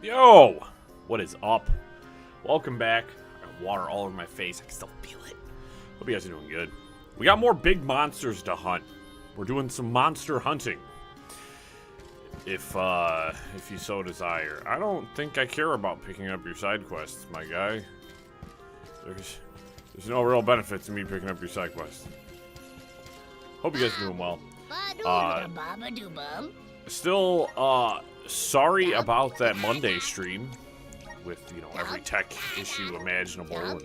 Yo! What is up? Welcome back. I got water all over my face. I can still feel it. Hope you guys are doing good. We got more big monsters to hunt. We're doing some monster hunting. If you so desire. I don't think I care about picking up your side quests, my guy. There's no real benefit to me picking up your side quests. Hope you guys are doing well. Still, sorry about that Monday stream with, you know, every tech issue imaginable and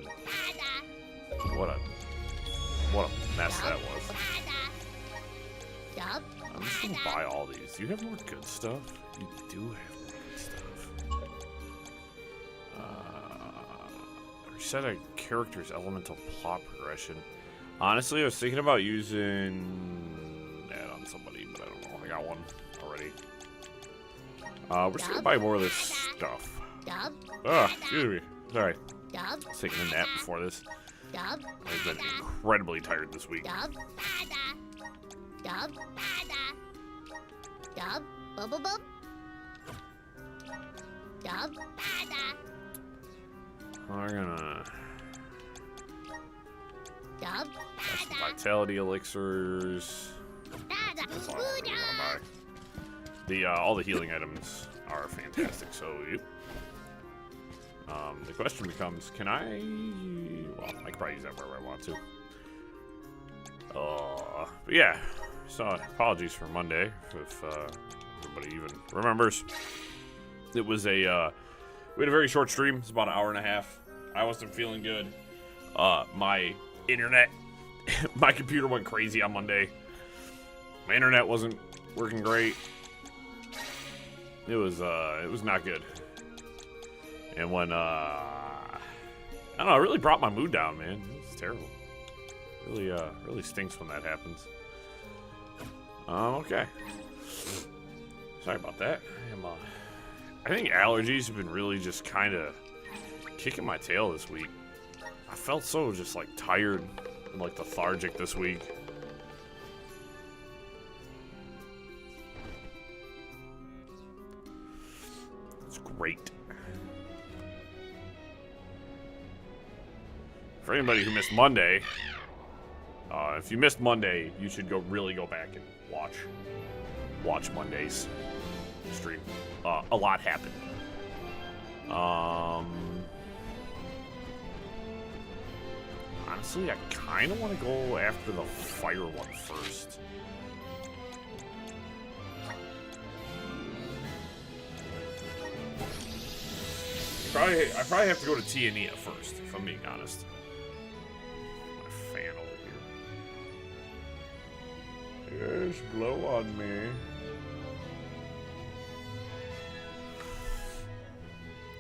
what a mess that was. I'm just gonna buy all these. Do you have more good stuff? You do have more good stuff. Reset a character's elemental plot progression. Honestly, I was thinking about using that on somebody, but I don't know. I got one already. We're just gonna buy more of this stuff. Excuse me. Sorry. I was taking a nap before this. I've been incredibly tired this week. We're gonna got some vitality elixirs. That's all I really want to buy. All the healing items are fantastic. So, yep. The question becomes, can I? Well, I can probably use that wherever I want to. But yeah. So apologies for Monday if everybody even remembers. It was we had a very short stream. It's about an hour and a half. I wasn't feeling good. My internet, my computer went crazy on Monday. My internet wasn't working great. It was not good. And when I don't know, it really brought my mood down, man. It's terrible. Really stinks when that happens. Okay. Sorry about that. I think allergies have been really just kind of kicking my tail this week. I felt so just like tired and like lethargic this week. It's great. For anybody who missed Monday, if you missed Monday, you should really go back and watch Monday's stream. A lot happened. Honestly, I kind of want to go after the fire one first. I probably have to go to Tiania first, if I'm being honest. My fan over here. Yes, blow on me.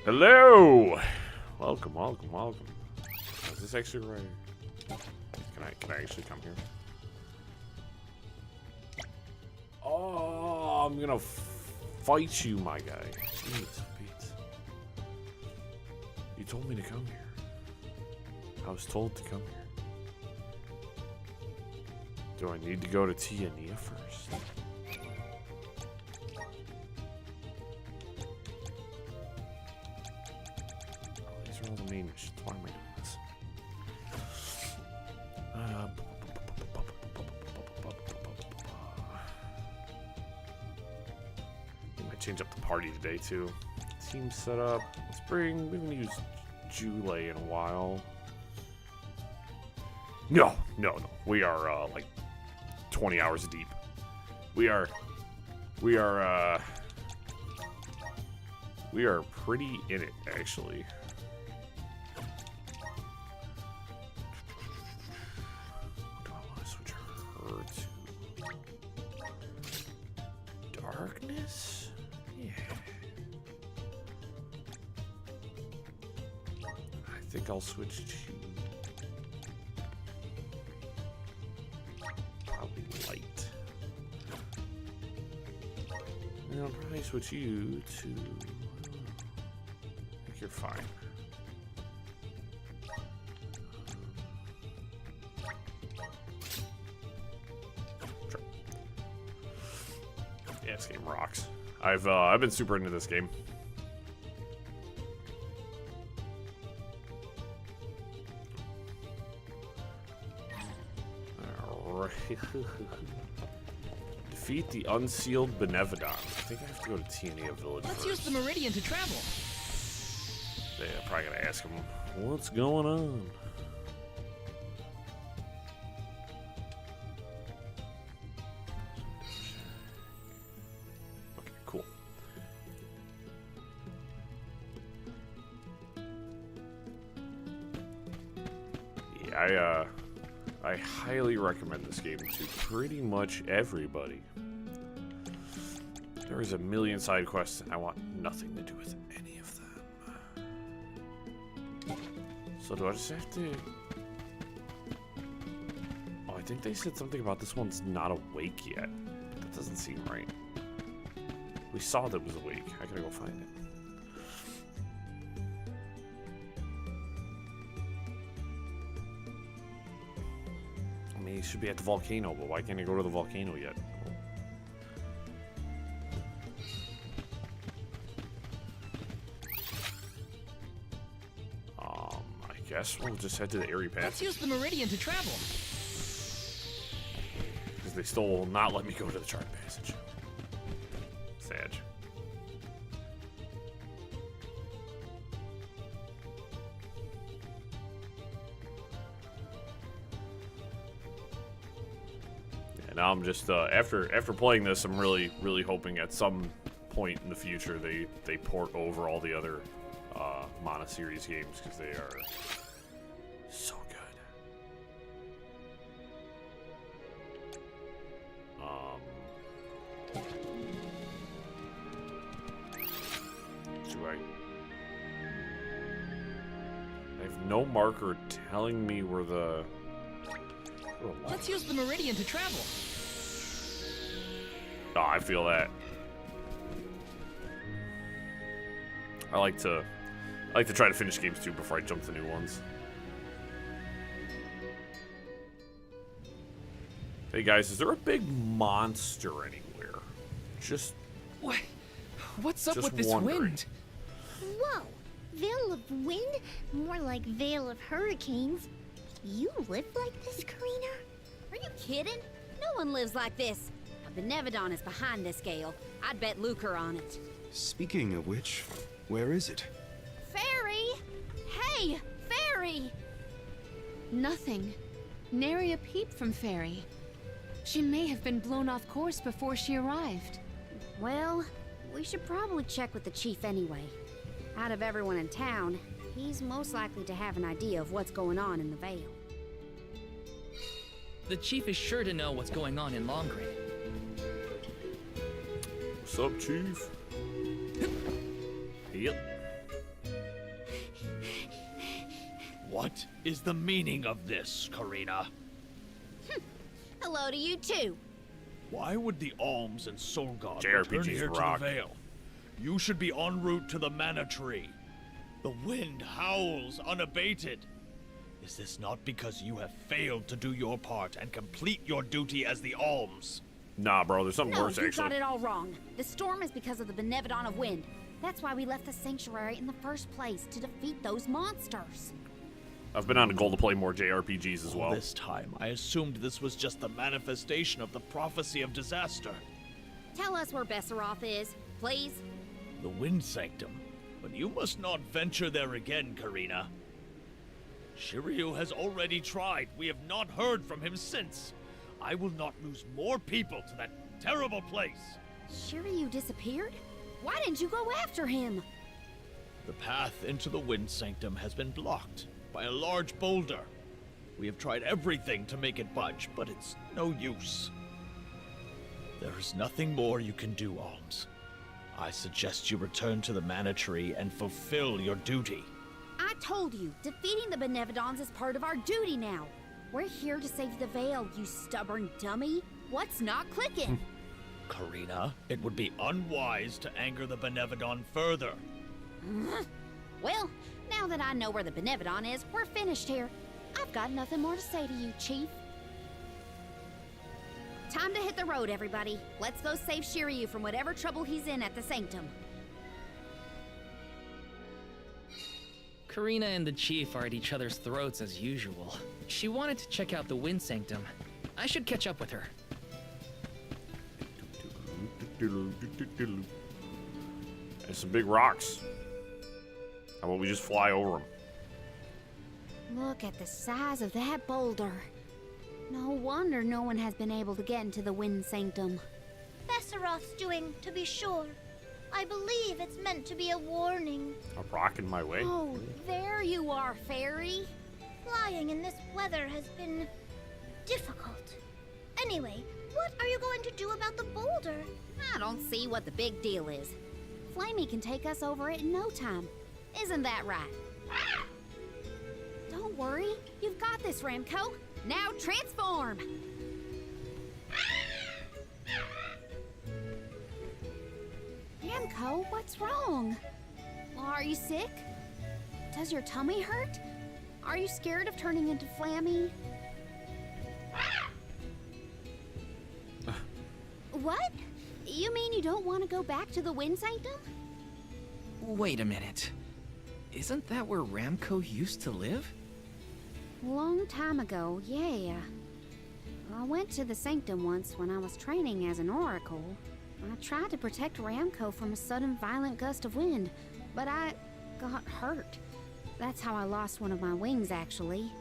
Hello! Welcome. Is this actually right? Can I actually come here? Oh, I'm gonna fight you, my guy. Jeez, Pete. You told me to come here. I was told to come here. Do I need to go to Tiania first? Oh, these are all the main missions. Why am I doing this? I might change up the party today too. Team setup. Let's bring. We haven't used Jule in a while. No. We are like 20 hours deep. We are pretty in it, actually. What do I want to switch her to? Darkness? Yeah. I think I'll switch to probably light. And I'll probably switch you to. I think you're fine. Sure. Yeah, this game rocks. I've been super into this game. right. Defeat the unsealed Benevodon. I think I have to go to Tiania Village Let's first. use the Meridian to travel. Yeah, I'm probably gonna ask him what's going on. Okay, cool. Yeah, I highly recommend this game to pretty much everybody. There is a million side quests, and I want nothing to do with any of them. So do I just have to... Oh, I think they said something about this one's not awake yet. That doesn't seem right. We saw that it was awake. I gotta go find it. I mean, he should be at the volcano, but why can't he go to the volcano yet? I guess we'll just head to the Airy Path. Let's use the Meridian to travel. Because they still will not let me go to the Charmed Passage. Sad. Yeah, now I'm just after playing this, I'm really hoping at some point in the future they port over all the other Mana series games, because they are so good. I have no marker telling me where the... Let's use the Meridian to travel. Oh, I feel that. I like to try to finish games too before I jump to new ones. Hey guys, is there a big monster anywhere? Just What's up just with this wondering. wind? Whoa! Veil of wind? More like veil of hurricanes. You live like this, Karina? Are you kidding? No one lives like this. A Benevodon is behind this gale. I'd bet lucre on it. Speaking of which, where is it? Fairy! Hey, Fairy! Nothing. Nary a peep from Fairy. She may have been blown off course before she arrived. Well, we should probably check with the chief anyway. Out of everyone in town, he's most likely to have an idea of what's going on in the Vale. The chief is sure to know what's going on in Longgreen. What's up, Chief? Yep. What is the meaning of this, Karina? Hello to you too. Why would the Alms and Soul God JRPGs return here rock. to the Vale? You should be en route to the Mana Tree. The wind howls unabated. Is this not because you have failed to do your part and complete your duty as the Alms? Nah, bro, there's something No, worse you actually. got it all wrong. The storm is because of the Benevodon of Wind. That's why we left the sanctuary in the first place, to defeat those monsters. I've been on a goal to play more JRPGs as All well. this time, I assumed this was just the manifestation of the prophecy of disaster. Tell us where Besseroth is, please. The Wind Sanctum. But you must not venture there again, Karina. Shiryu has already tried. We have not heard from him since. I will not lose more people to that terrible place. Shiryu disappeared? Why didn't you go after him? The path into the Wind Sanctum has been blocked by a large boulder. We have tried everything to make it budge, but it's no use. There is nothing more you can do, Alms. I suggest you return to the Mana Tree and fulfill your duty. I told you, defeating the Benevodons is part of our duty now. We're here to save the Vale, you stubborn dummy. What's not clicking? Karina, it would be unwise to anger the Benevodon further. Well, now that I know where the Benevodon is, we're finished here. I've got nothing more to say to you, Chief. Time to hit the road, everybody. Let's go save Shiryu from whatever trouble he's in at the Sanctum. Karina and the chief are at each other's throats as usual. She wanted to check out the Wind Sanctum. I should catch up with her. There's some big rocks. How about we just fly over them? Look at the size of that boulder. No wonder no one has been able to get into the Wind Sanctum. Besseroth's doing, to be sure. I believe it's meant to be a warning. A rock in my way? Oh, there you are, Fairy. Flying in this weather has been difficult. Anyway, what are you going to do about the boulder? I don't see what the big deal is. Flamey can take us over it in no time. Isn't that right? Don't worry. You've got this, Ramco. Now transform! Ramco, what's wrong? Are you sick? Does your tummy hurt? Are you scared of turning into Flammy? What? You mean you don't want to go back to the Wind Sanctum? Wait a minute. Isn't that where Ramco used to live? Long time ago, yeah. I went to the Sanctum once when I was training as an oracle. I tried to protect Ramco from a sudden violent gust of wind, but I got hurt. That's how I lost one of my wings, actually.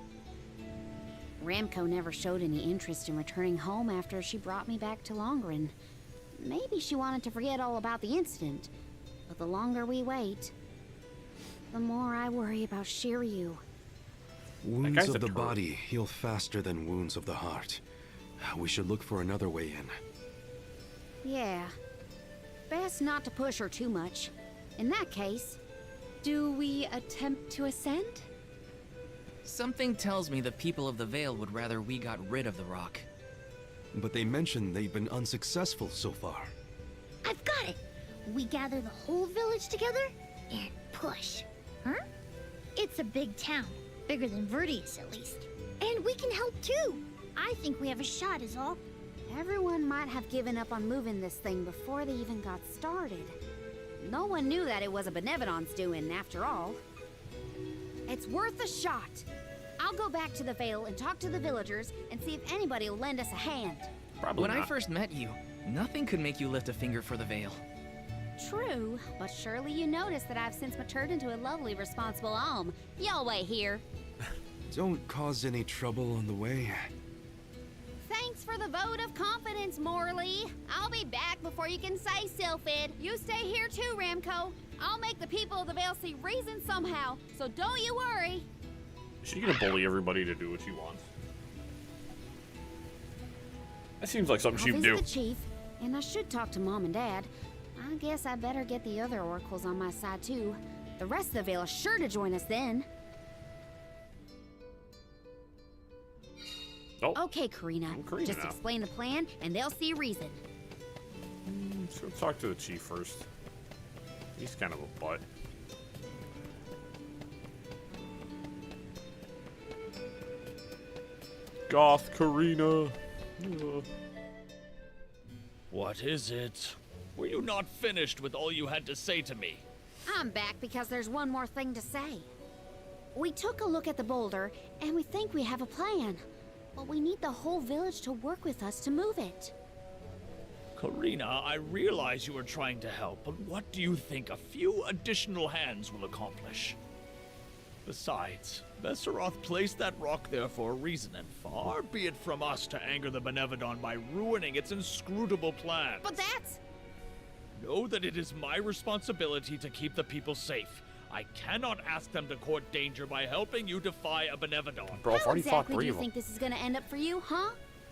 Ramco never showed any interest in returning home after she brought me back to Longren. Maybe she wanted to forget all about the incident, but the longer we wait, the more I worry about Shiryu. Wounds guy's of a the turd. body heal faster than wounds of the heart. We should look for another way in. Yeah. Best not to push her too much. In that case, Do we attempt to ascend? Something tells me the people of the Vale would rather we got rid of the rock. But they mentioned they've been unsuccessful so far. I've got it. We gather the whole village together and push. Huh? It's a big town. Bigger than Verdius, at least. And we can help too. I think we have a shot is all. everyone might have given up on moving this thing before they even got started. No one knew that it was a Benevodon's doing, after all. It's worth a shot. I'll go back to the Vale and talk to the villagers and see if anybody will lend us a hand. Probably When not. I first met you, nothing could make you lift a finger for the Vale. True, but surely you noticed that I've since matured into a lovely, responsible alm. Y'all wait here. Don't cause any trouble on the way. Thanks for the vote of confidence, Morley. I'll be back before you can say Sylphid. You stay here too, Ramco. I'll make the people of the Vale see reason somehow, so don't you worry. Is she gonna bully everybody to do what she wants? That seems like something I'll she would visit do. the chief, and I should talk to Mom and Dad. I guess I better get the other oracles on my side too. The rest of the Vale is sure to join us then. Oh, Okay, Karina. Karina Just now. explain the plan, and they'll see reason. let's go talk to the chief first. He's kind of a butt. Goth Karina. What is it? Were you not finished with all you had to say to me? I'm back because there's one more thing to say. We took a look at the boulder, and we think we have a plan. But we need the whole village to work with us to move it. Karina, I realize you are trying to help, but what do you think a few additional hands will accomplish? Besides, Besseroth placed that rock there for a reason, and far be it from us to anger the Benevodon by ruining its inscrutable plans. But that's... Know that it is my responsibility to keep the people safe. I cannot ask them to court danger by helping you defy a Benevodon. Bro, I've How already fought exactly do 3 you of them. think this is gonna end up for you, huh?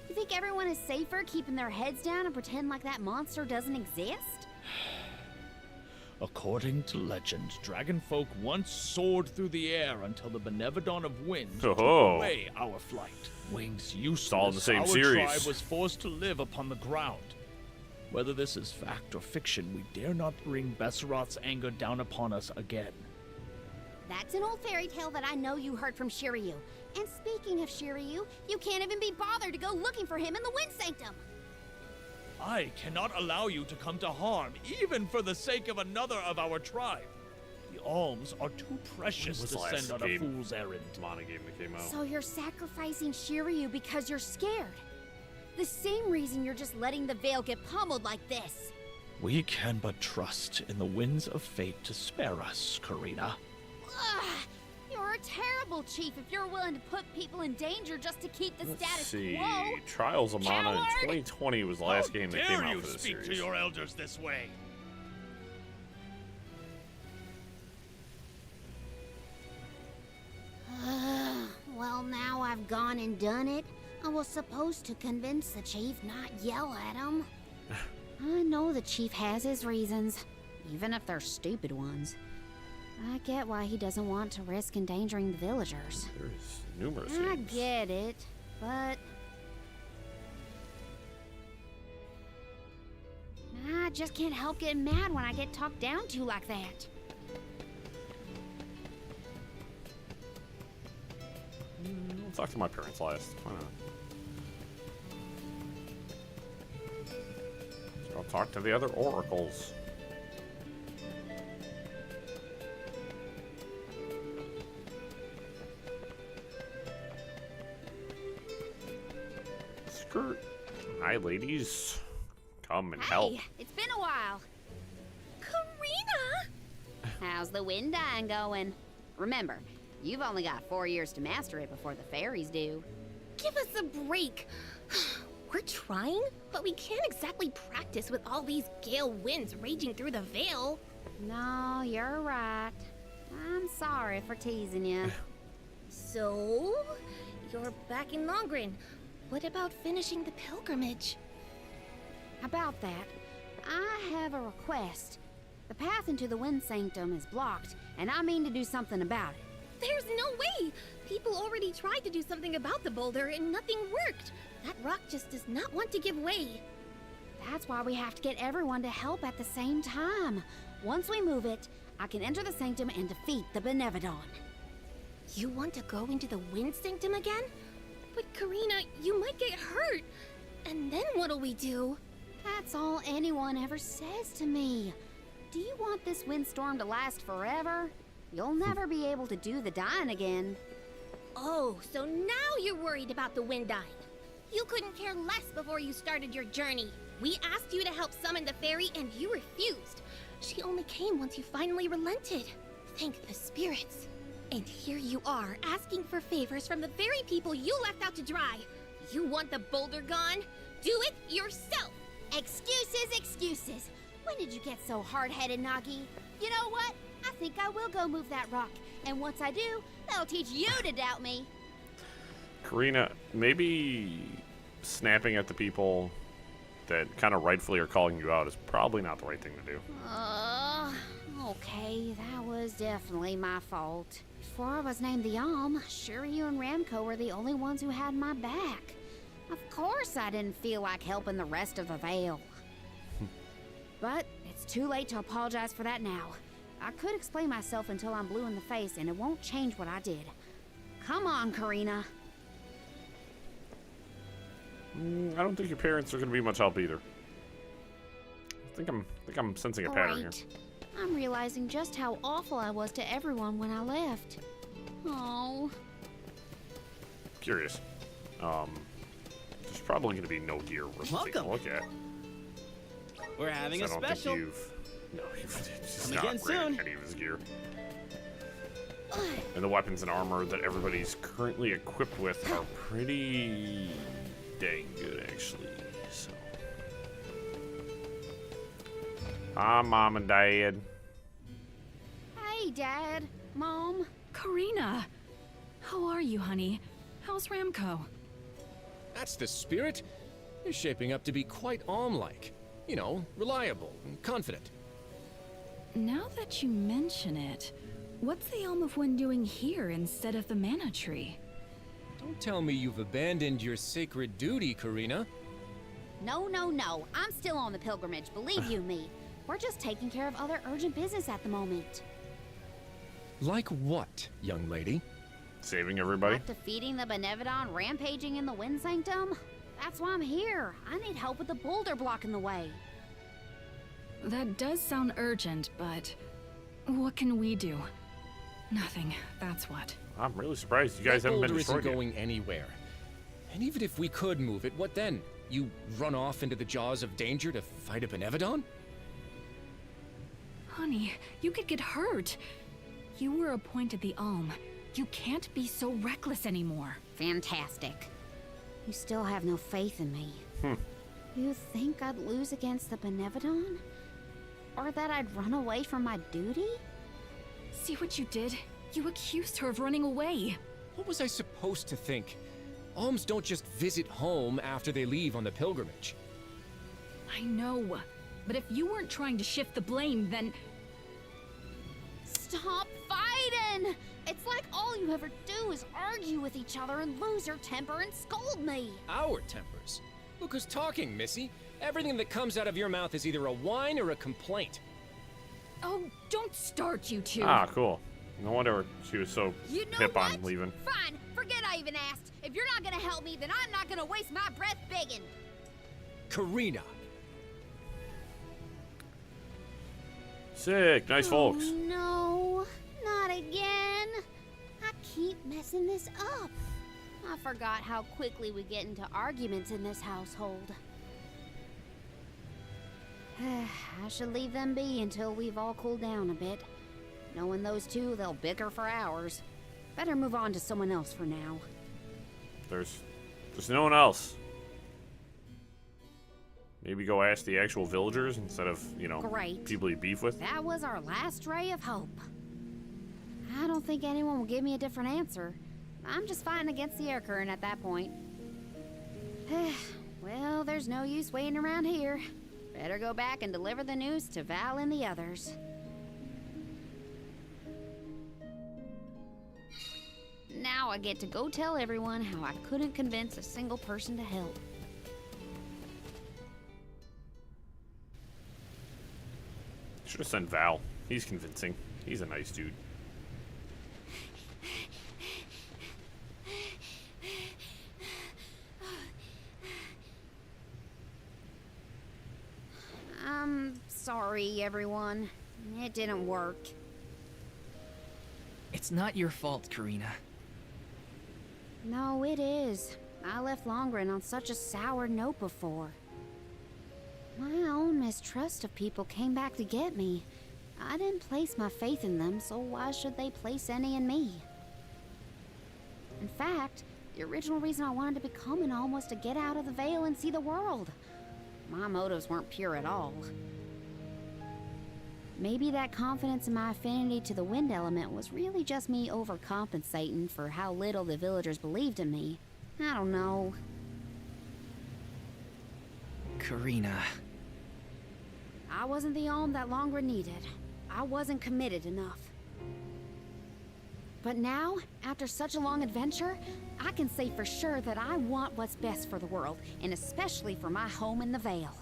You think everyone is safer keeping their heads down and pretend like that monster doesn't exist? According to legend, dragonfolk once soared through the air until the Benevodon of Wind took Oh. away our flight. Wings useless, all in the same our series. tribe was forced to live upon the ground. Whether this is fact or fiction, we dare not bring Besseroth's anger down upon us again. That's an old fairy tale that I know you heard from Shiryu. And speaking of Shiryu, you can't even be bothered to go looking for him in the Wind Sanctum. I cannot allow you to come to harm, even for the sake of another of our tribe. The alms are too precious was to the last send on game? a fool's errand. Mana game that came out. So you're sacrificing Shiryu because you're scared. The same reason you're just letting the Veil get pummeled like this. We can but trust in the winds of fate to spare us, Karina. Ugh, you're a terrible chief if you're willing to put people in danger just to keep the Let's status see. quo. Trials of Mana in Coward! 2020 was the last game that came Dare out you for the speak series. to your elders this way? Well, now I've gone and done it. I was supposed to convince the chief not yell at him. I know the chief has his reasons, even if they're stupid ones. I get why he doesn't want to risk endangering the villagers. There's numerous I games. get it, but I just can't help getting mad when I get talked down to like that. I'll talk to my parents last. Why not? I'll talk to the other oracles. Skirt. Hi, ladies. Come and help. Hey, it's been a while. Karina! How's the wind dying going? Remember, you've only got 4 years to master it before the fairies do. Give us a break. We're trying, but we can't exactly practice with all these gale winds raging through the Veil. No, you're right. I'm sorry for teasing you. So, you're back in Longren. What about finishing the pilgrimage? About that, I have a request. The path into the Wind Sanctum is blocked, and I mean to do something about it. There's no way! People already tried to do something about the boulder and nothing worked. That rock just does not want to give way. That's why we have to get everyone to help at the same time. Once we move it, I can enter the sanctum and defeat the Benevodon. You want to go into the Wind Sanctum again? But Karina, you might get hurt. And then what'll we do? That's all anyone ever says to me. Do you want this windstorm to last forever? You'll never be able to do the dying again. Oh, so now you're worried about the wind dying. You couldn't care less before you started your journey. We asked you to help summon the fairy and you refused. She only came once you finally relented. Thank the spirits. And here you are, asking for favors from the very people you left out to dry. You want the boulder gone? Do it yourself! Excuses, excuses. When did you get so hard-headed, Nagi? You know what? I think I will go move that rock. And once I do, that'll teach you to doubt me. Karina, maybe snapping at the people that kind of rightfully are calling you out is probably not the right thing to do. Okay, that was definitely my fault. Before I was named the sure you and Ramco were the only ones who had my back. Of course I didn't feel like helping the rest of the Veil. But it's too late to apologize for that now. I could explain myself until I'm blue in the face, and it won't change what I did. Come on, Karina. I don't think your parents are going to be much help either. I think I'm sensing a pattern here. Right. I'm realizing just how awful I was to everyone when I left. Oh. Curious. There's probably going to be no gear worth taking a look at. We're having So a I don't special. think you've just Come not again rated soon. any of his gear. And the weapons and armor that everybody's currently equipped with are pretty dang good, actually. So. Hi, Mom and Dad. Hey, Dad. Mom. Karina! How are you, honey? How's Ramco? That's the spirit. You're shaping up to be quite Alm-like. You know, reliable and confident. Now that you mention it, what's the Elm of Wind doing here instead of the Mana Tree? Don't tell me you've abandoned your sacred duty, Karina. No, no, no. I'm still on the pilgrimage, believe you me. We're just taking care of other urgent business at the moment. Like what, young lady? Saving everybody? Like defeating the Benevodon rampaging in the Wind Sanctum? That's why I'm here. I need help with the boulder blocking the way. That does sound urgent, but what can we do? Nothing, that's what. I'm really surprised you guys That haven't been boulder destroyed isn't yet. going anywhere. And even if we could move it, what then? You run off into the jaws of danger to fight a Benevodon? Honey, you could get hurt. You were appointed the Alm. You can't be so reckless anymore. Fantastic. You still have no faith in me. You think I'd lose against the Benevodon? Or that I'd run away from my duty? See what you did? You accused her of running away. What was I supposed to think? Alms don't just visit home after they leave on the pilgrimage. I know. But if you weren't trying to shift the blame, then... Stop fighting! It's like all you ever do is argue with each other and lose your temper and scold me. Our tempers? Look who's talking, Missy. Everything that comes out of your mouth is either a whine or a complaint. Oh, don't start, you two. Ah, cool. No wonder she was so hip on leaving. Fine, forget I even asked. If you're not gonna help me, then I'm not gonna waste my breath begging. Karina. Sick. Nice folks. No, not again. I keep messing this up. I forgot how quickly we get into arguments in this household. I should leave them be until we've all cooled down a bit. Knowing those two, they'll bicker for hours. Better move on to someone else for now. There's no one else. Maybe go ask the actual villagers instead of, you know, Great. people you beef with. That was our last ray of hope. I don't think anyone will give me a different answer. I'm just fighting against the air current at that point. Well, there's no use waiting around here. Better go back and deliver the news to Val and the others. Now I get to go tell everyone how I couldn't convince a single person to help. Should have sent Val. He's convincing. He's a nice dude. I'm sorry, everyone. It didn't work. It's not your fault, Karina. No, it is. I left Longren on such a sour note before. My own mistrust of people came back to get me. I didn't place my faith in them, so why should they place any in me? In fact, the original reason I wanted to become an Alm was to get out of the Veil and see the world. My motives weren't pure at all. Maybe that confidence in my affinity to the wind element was really just me overcompensating for how little the villagers believed in me. I don't know. Karina. I wasn't the Alm that Longren needed. I wasn't committed enough. But now, after such a long adventure, I can say for sure that I want what's best for the world, and especially for my home in the Vale.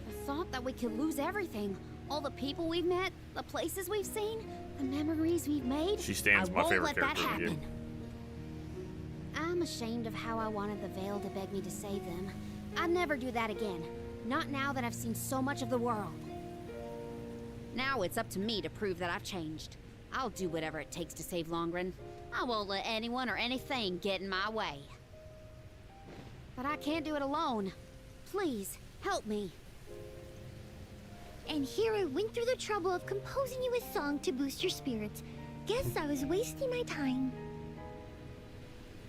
The thought that we could lose everything, all the people we've met, the places we've seen, the memories we've made, She stands I my won't favorite let that character in the happen. game. I'm ashamed of how I wanted the Vale to beg me to save them. I'd never do that again. Not now that I've seen so much of the world. Now it's up to me to prove that I've changed. I'll do whatever it takes to save Longren. I won't let anyone or anything get in my way. But I can't do it alone. Please, help me. And here I went through the trouble of composing you a song to boost your spirits. Guess I was wasting my time.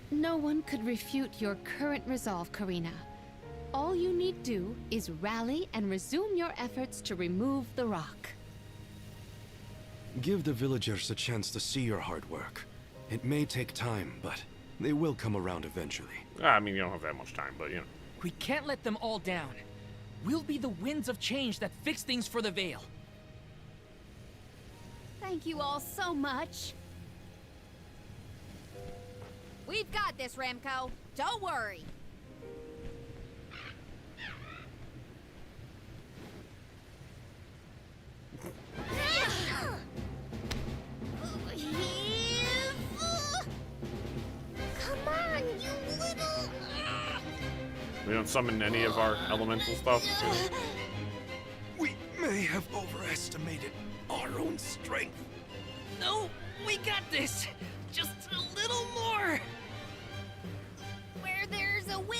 No one could refute your current resolve, Karina. All you need do is rally and resume your efforts to remove the rock. Give the villagers a chance to see your hard work. It may take time, but they will come around eventually. I mean, you don't have that much time, but, you know. We can't let them all down. We'll be the winds of change that fix things for the Vale. Thank you all so much. We've got this, Remco. Don't worry. Come on, you little... We don't summon any of our elemental stuff. We may have overestimated our own strength. No, we got this. Just a little more. Where there's a will,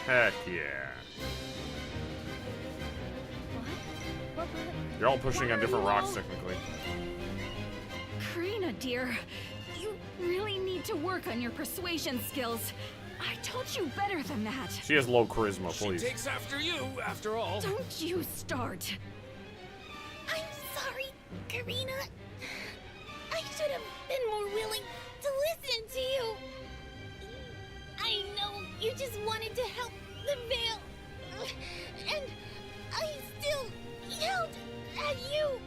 Heck yeah. What? You're all pushing on different rocks, technically. Karina, dear, you really need to work on your persuasion skills. I told you better than that. She has low charisma, please. She takes after you, after all. Don't you start. I'm sorry, Karina. I should have been more willing to listen to you. I know you just wanted to help the Veil. And I still yelled at you.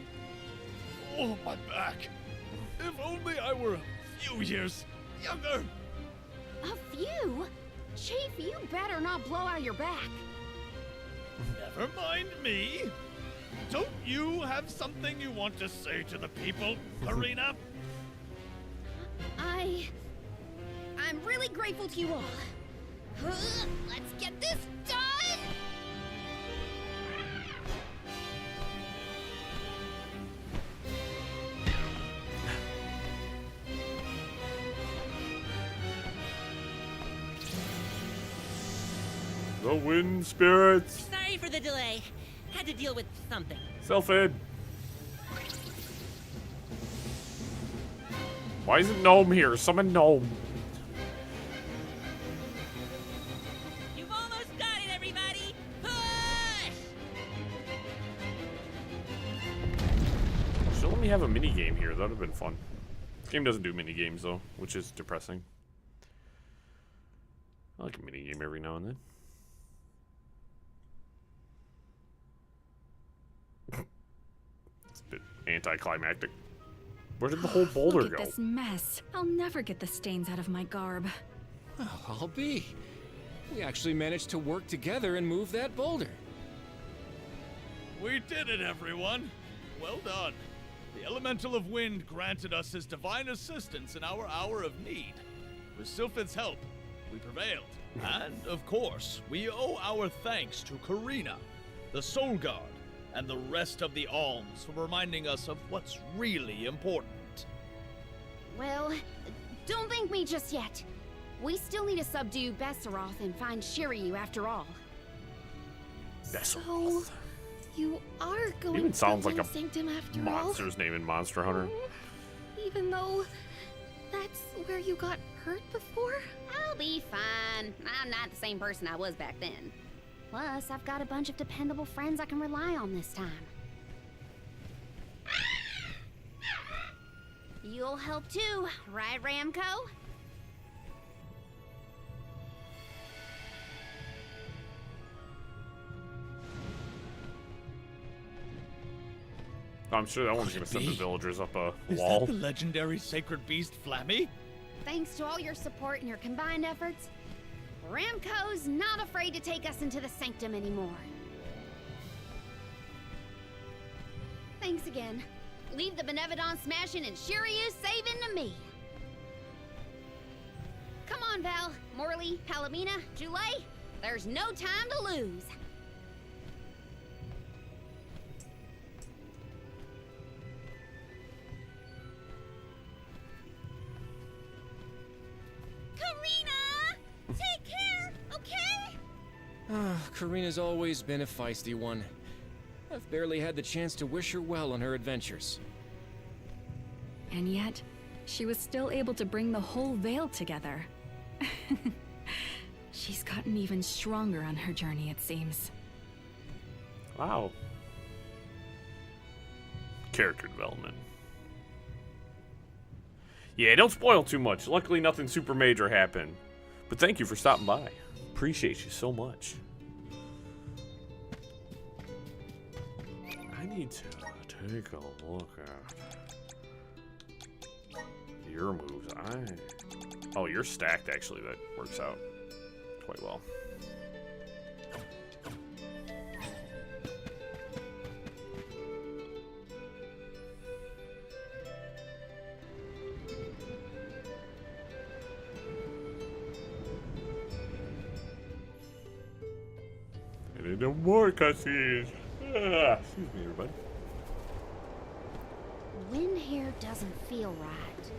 Oh, my back. If only I were a few years younger. A few? Chief, you better not blow out your back. Never mind me. Don't you have something you want to say to the people, Karina? I'm really grateful to you all. Let's get this done! The wind spirits. Sorry for the delay. Had to deal with something. Self-ed. Why isn't Gnome here? Summon Gnome. You've almost got it, everybody! Push! Should let me have a mini game here. That would have been fun. This game doesn't do mini games though, which is depressing. I like a mini game every now and then. It's a bit anticlimactic. Where did the whole boulder Look at go? this mess. I'll never get the stains out of my garb. Well, I'll be. We actually managed to work together and move that boulder. We did it, everyone. Well done. The Elemental of Wind granted us his divine assistance in our hour of need. With Sylphid's help, we prevailed. And, of course, we owe our thanks to Karina, the Soul Guard, and the rest of the Alms for reminding us of what's really important. Well, don't thank me just yet. We still need to subdue Besseroth and find Shiryu after all. So, you are going Even sounds to like a Sanctum after monster's name in Monster Hunter. all? Even though that's where you got hurt before? I'll be fine. I'm not the same person I was back then. Plus, I've got a bunch of dependable friends I can rely on this time. You'll help too, right, Ramco? I'm sure that one's gonna send the villagers up a Is wall. that the legendary sacred beast, Flammy? Thanks to all your support and your combined efforts, Ramco's not afraid to take us into the Sanctum anymore. Thanks again. Leave the Benevodon smashing and Shiryu saving to me. Come on, Val, Morley, Palomina, Julay. There's no time to lose. Karina! Take care, okay? Karina's always been a feisty one. I've barely had the chance to wish her well on her adventures. And yet, she was still able to bring the whole Vale together. She's gotten even stronger on her journey, it seems. Wow. Character development. Yeah, don't spoil too much. Luckily, nothing super major happened. But thank you for stopping by. Appreciate you so much. I need to take a look at your moves. Oh, you're stacked, actually. That works out quite well. No more cutscenes. Excuse me, everybody. Wind here doesn't feel right.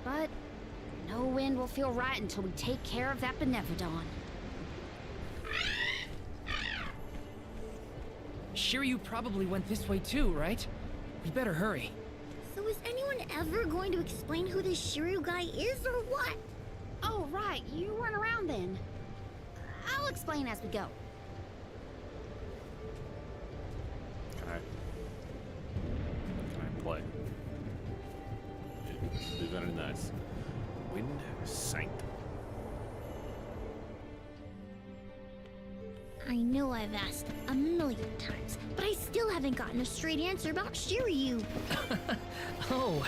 But no wind will feel right until we take care of that Benevodon. Shiryu probably went this way too, right? We better hurry. So is anyone ever going to explain who this Shiryu guy is or what? Oh, right. You weren't around then. I'll explain as we go. Can I play? It'd be very nice. Wind Sanctum. I know I've asked a million times, but I still haven't gotten a straight answer about Shiryu. Oh,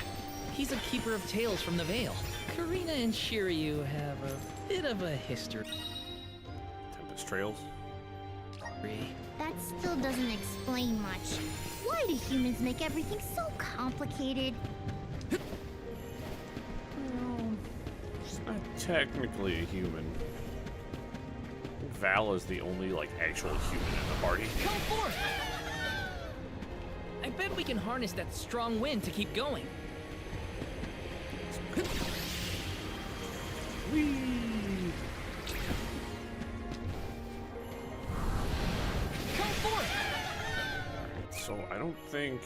he's a keeper of tales from the Vale. Karina and Shiryu have a bit of a history. Tempest Trails. That still doesn't explain much. Why do humans make everything so complicated? She's not technically a human. Val is the only, like, actual human in the party. Come forth! I bet we can harness that strong wind to keep going. Whee! Come forth! So I don't think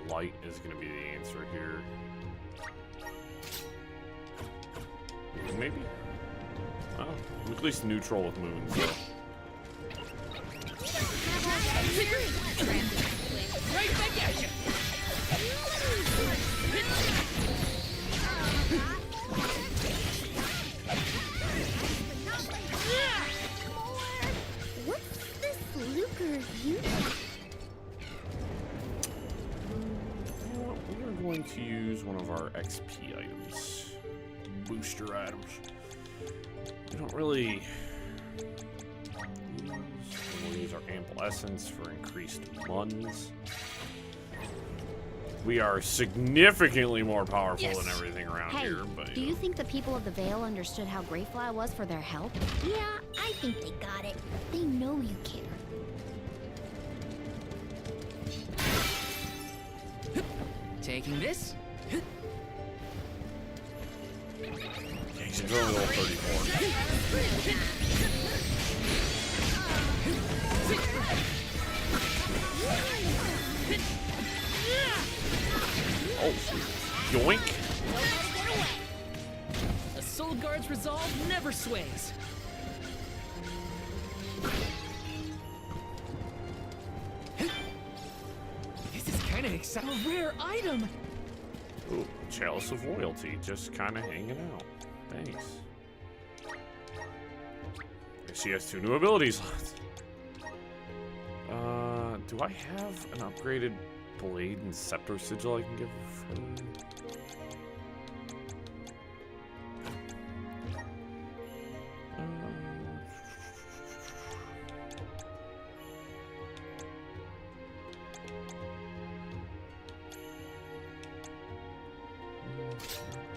light is going to be the answer here. Maybe? Oh, I'm at least neutral with moons, though. Right back at you! What's this Lucre you? We are going to use one of our XP items. Booster items. We don't really we'll use our ample essence for increased muns. We are significantly more powerful than everything around Hey, here, but do you think the people of the Vale understood how grateful I was for their help? Yeah, I think they got it. They know you care. Taking this? he's only level 34. Oh, yoink! A Soul Guard's resolve never sways. This is kind of exciting. A rare item. Ooh, Chalice of Loyalty, just kind of hanging out. Thanks. She has 2 new ability slots. Do I have an upgraded blade and scepter sigil I can give her?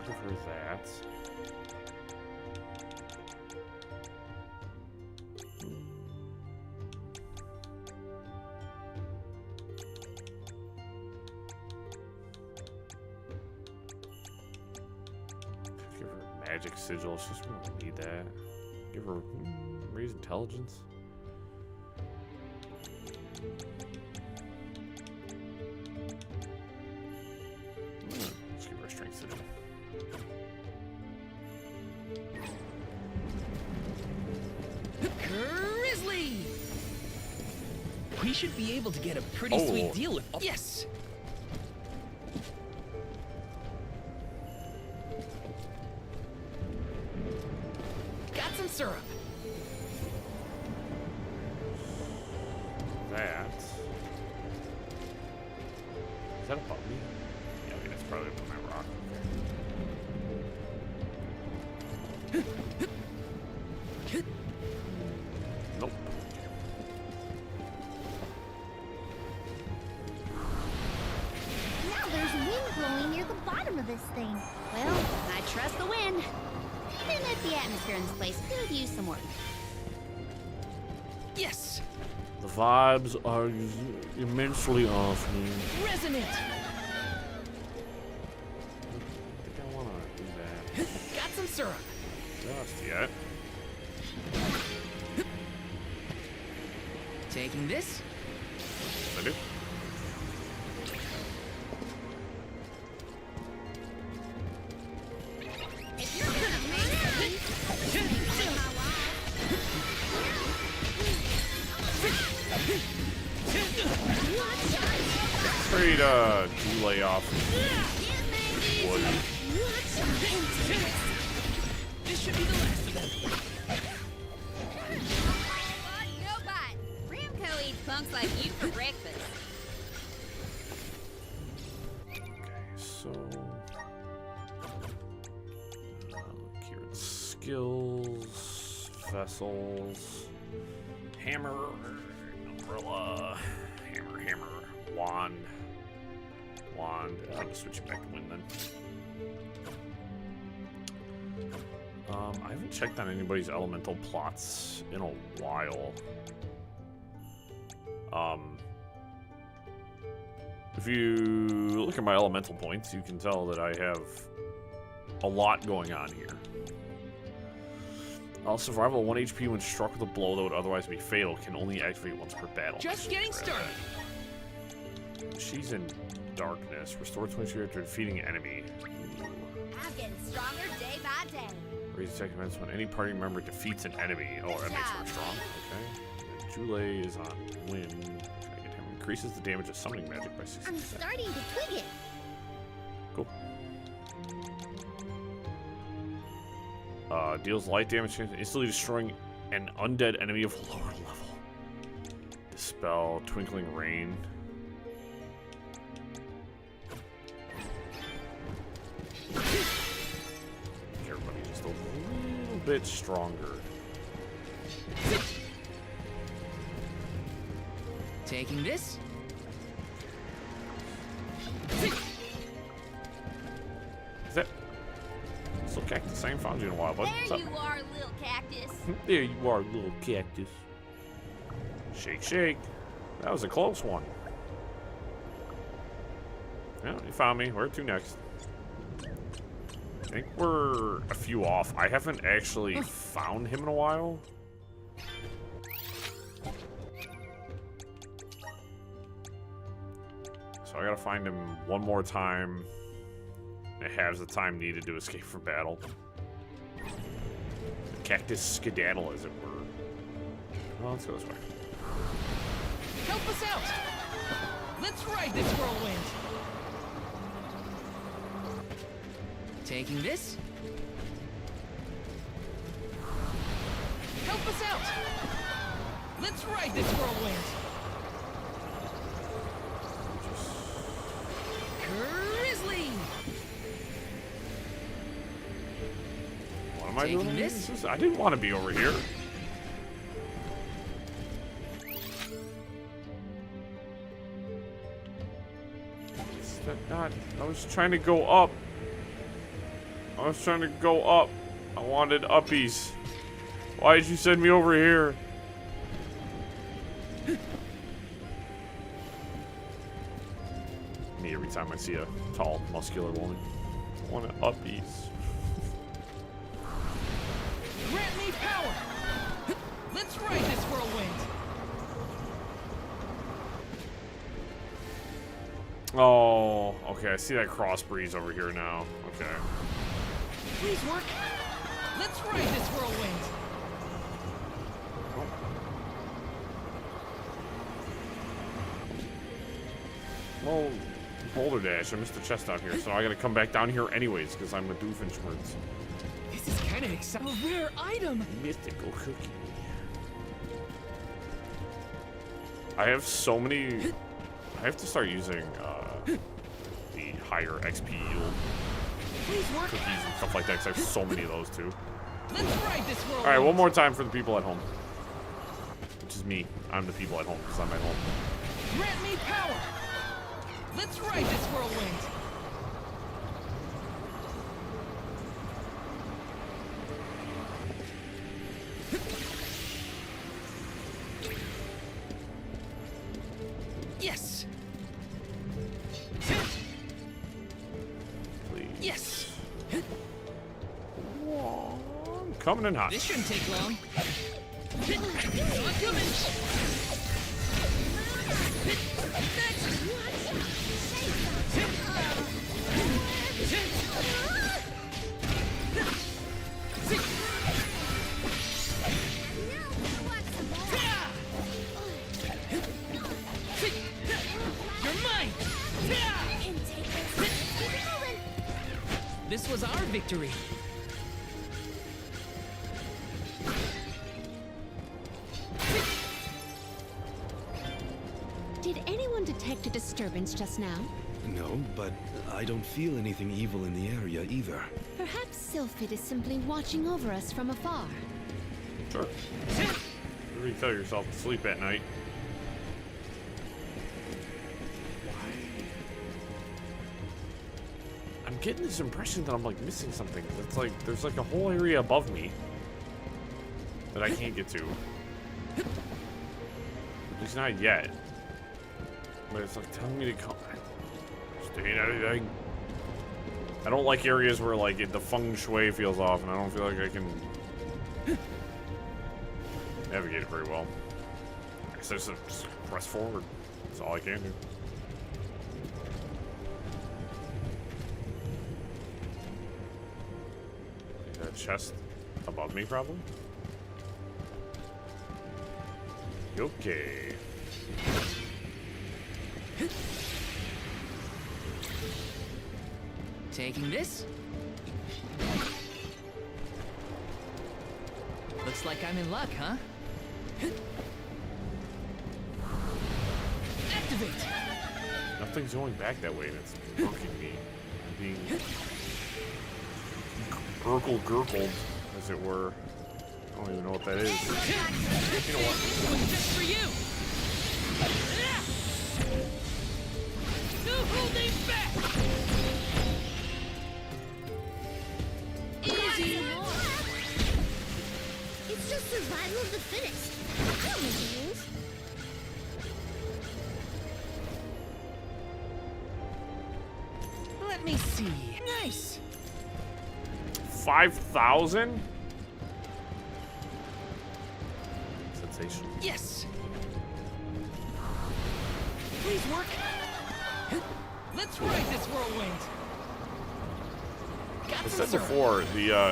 Give her that. Give her magic sigil. She's gonna need that. Give her raise intelligence. Let's give her a strength sigil. Grizzly! We should be able to get a pretty sweet deal with. Yes! Got some syrup. That. Is that a puppy? Yeah, I mean, it's probably up on that rock. Nope. Now there's wind blowing near the bottom of this thing. Well, I trust the wind. Even if the atmosphere in this place could use some work. Yes! The vibes are immensely off here. Resonant! I think I want to do that. Got some syrup. Just yet. Taking this? Lay off wood. This should be the last of them. No bite. Ramco eats punks like you for breakfast. So, cured skills, vessels, hammer, umbrella, hammer, wand. I'm gonna switch it back to wind then. I haven't checked on anybody's elemental plots in a while. If you look at my elemental points, you can tell that I have a lot going on here. Survival at 1 HP when struck with a blow that would otherwise be fatal can only activate once per battle. Just getting started. She's in darkness. Restore 20 after defeating an enemy. Ooh. I'm getting stronger day by day. Raise attack defense when any party member defeats an enemy. Oh, that makes her strong. Okay. Jule is on wind. Can I get him? Increases the damage of summoning magic by 60%. I'm starting to twig it. Cool. Deals light damage, instantly destroying an undead enemy of lower level. Dispel Twinkling Rain. Everybody just a little bit stronger. Taking this. Is that still cactus? I ain't found you in a while, bud. There you are, little cactus. There you are, little cactus. Shake, shake. That was a close one. Yeah, you found me. Where to next? I think we're a few off. I haven't actually found him in a while. So I gotta find him one more time. It has the time needed to escape from battle. The cactus skedaddle, as it were. Well, let's go this way. Help us out! Let's ride this whirlwind! Taking this. Help us out! Let's ride this whirlwind! Grizzly! What am I doing? This? I didn't want to be over here. Is that not? I was trying to go up. I was trying to go up. I wanted uppies. Why did you send me over here? Me every time I see a tall, muscular woman. I want uppies. Grant me power! Let's ride this whirlwind! Oh, okay. I see that cross breeze over here now. Okay. Please work. Let's ride this whirlwind. Well, Boulder Dash. I missed the chest out here, so I gotta come back down here anyways because I'm a Doofenshmirtz. This is kind of exciting. A rare item. Mythical cookie. I have so many. I have to start using the higher XP yield cookies and stuff like that because I have so many of those too. Let's ride this whirlwind. All right, one more time for the people at home, which is me. I'm the people at home because I'm at home. Grant me power. Let's ride this whirlwind. Yes. Please. Yes. I'm coming in hot. This shouldn't take long. I'm coming. You're mine. this was our victory. Did anyone detect a disturbance just now? No, but I don't feel anything evil in the area either. Perhaps Sylphid is simply watching over us from afar. Sure. Where you tell yourself to sleep at night. I'm getting this impression that I'm like missing something. It's like there's like a whole area above me that I can't get to. At least not yet. But it's like telling me to come. Just ain't anything. I don't like areas where like the feng shui feels off, and I don't feel like I can navigate it very well. I guess I just press forward. That's all I can do. Is that chest above me, probably? Okay. Taking this? Looks like I'm in luck, huh? Activate! Nothing's going back that way, and it's working me. I'm being gurgled, as it were. I don't even know what that is. You know what? Just for you! No holding back! Easy! It's just survival of the fittest. I don't make the rules. Let me see. Nice! 5,000? Sensational. Yes! Please work! Let's ride this whirlwind! Got I some said before,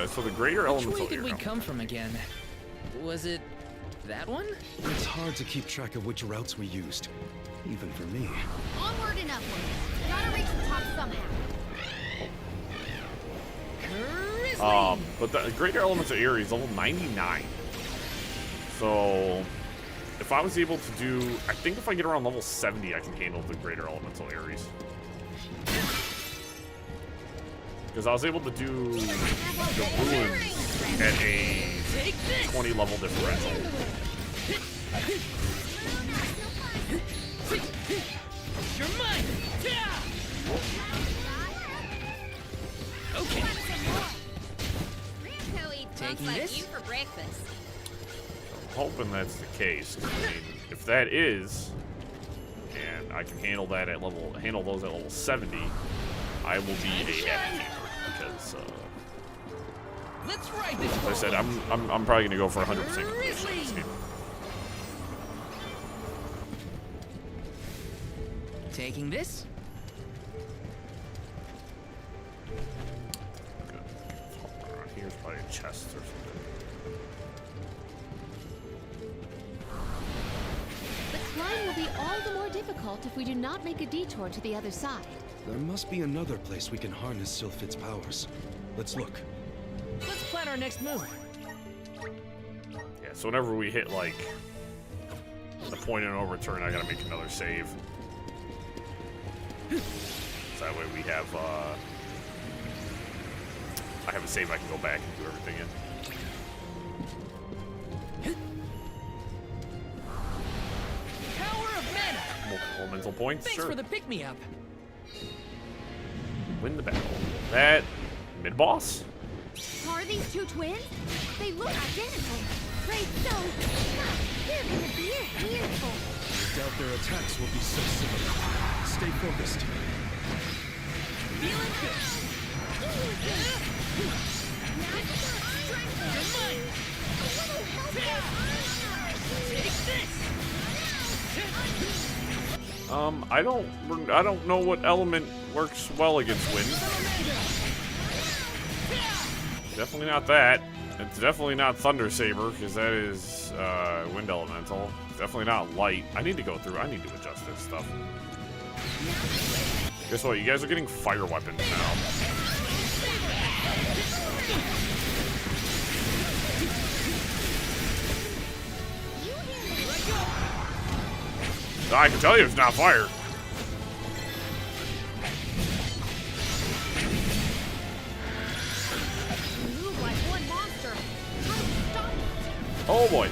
so the greater Which elemental way did we here- come from again? Was it that one? It's hard to keep track of which routes we used, even for me. Onward and upward. Gotta reach the top somehow. But the greater elemental area is level 99. So if I was able to do, I think if I get around level 70, I can handle the greater elemental areas. Because I was able to do the ruins at a 20 level differential. You're mine! Okay. Ramco eats Taking like this? you for breakfast. I'm hoping that's the case. 'Cause, I mean, if that is, and I can handle that at handle those at level 70, I will be a happy camper. Because, Let's ride this as I said, I'm probably gonna go for 100% completion in this game. Taking this? Around here's probably a chest or something. The climb will be all the more difficult if we do not make a detour to the other side. There must be another place we can harness Sylphid's powers. Let's look. Let's plan our next move. Yeah, so whenever we hit, like, the point of no return, I gotta make another save. So that way we have, I have a save I can go back and do everything in. Power of mana! Multiple mental points, Thanks sure. for the pick-me-up. Win the battle. That mid-boss? Are these two twins? They look identical. Right, so, they're gonna be a handful. I doubt their attacks will be so similar. Stay focused. Feeling good. You're mine. Take this. I don't know what element works well against wind. Definitely not that. It's definitely not Thunder Saber, because that is wind elemental. It's definitely not light. I need to go through. I need to adjust this stuff. Guess what? You guys are getting fire weapons now. I can tell you it's not fire. Move like one monster. How do we stop it? Oh boy.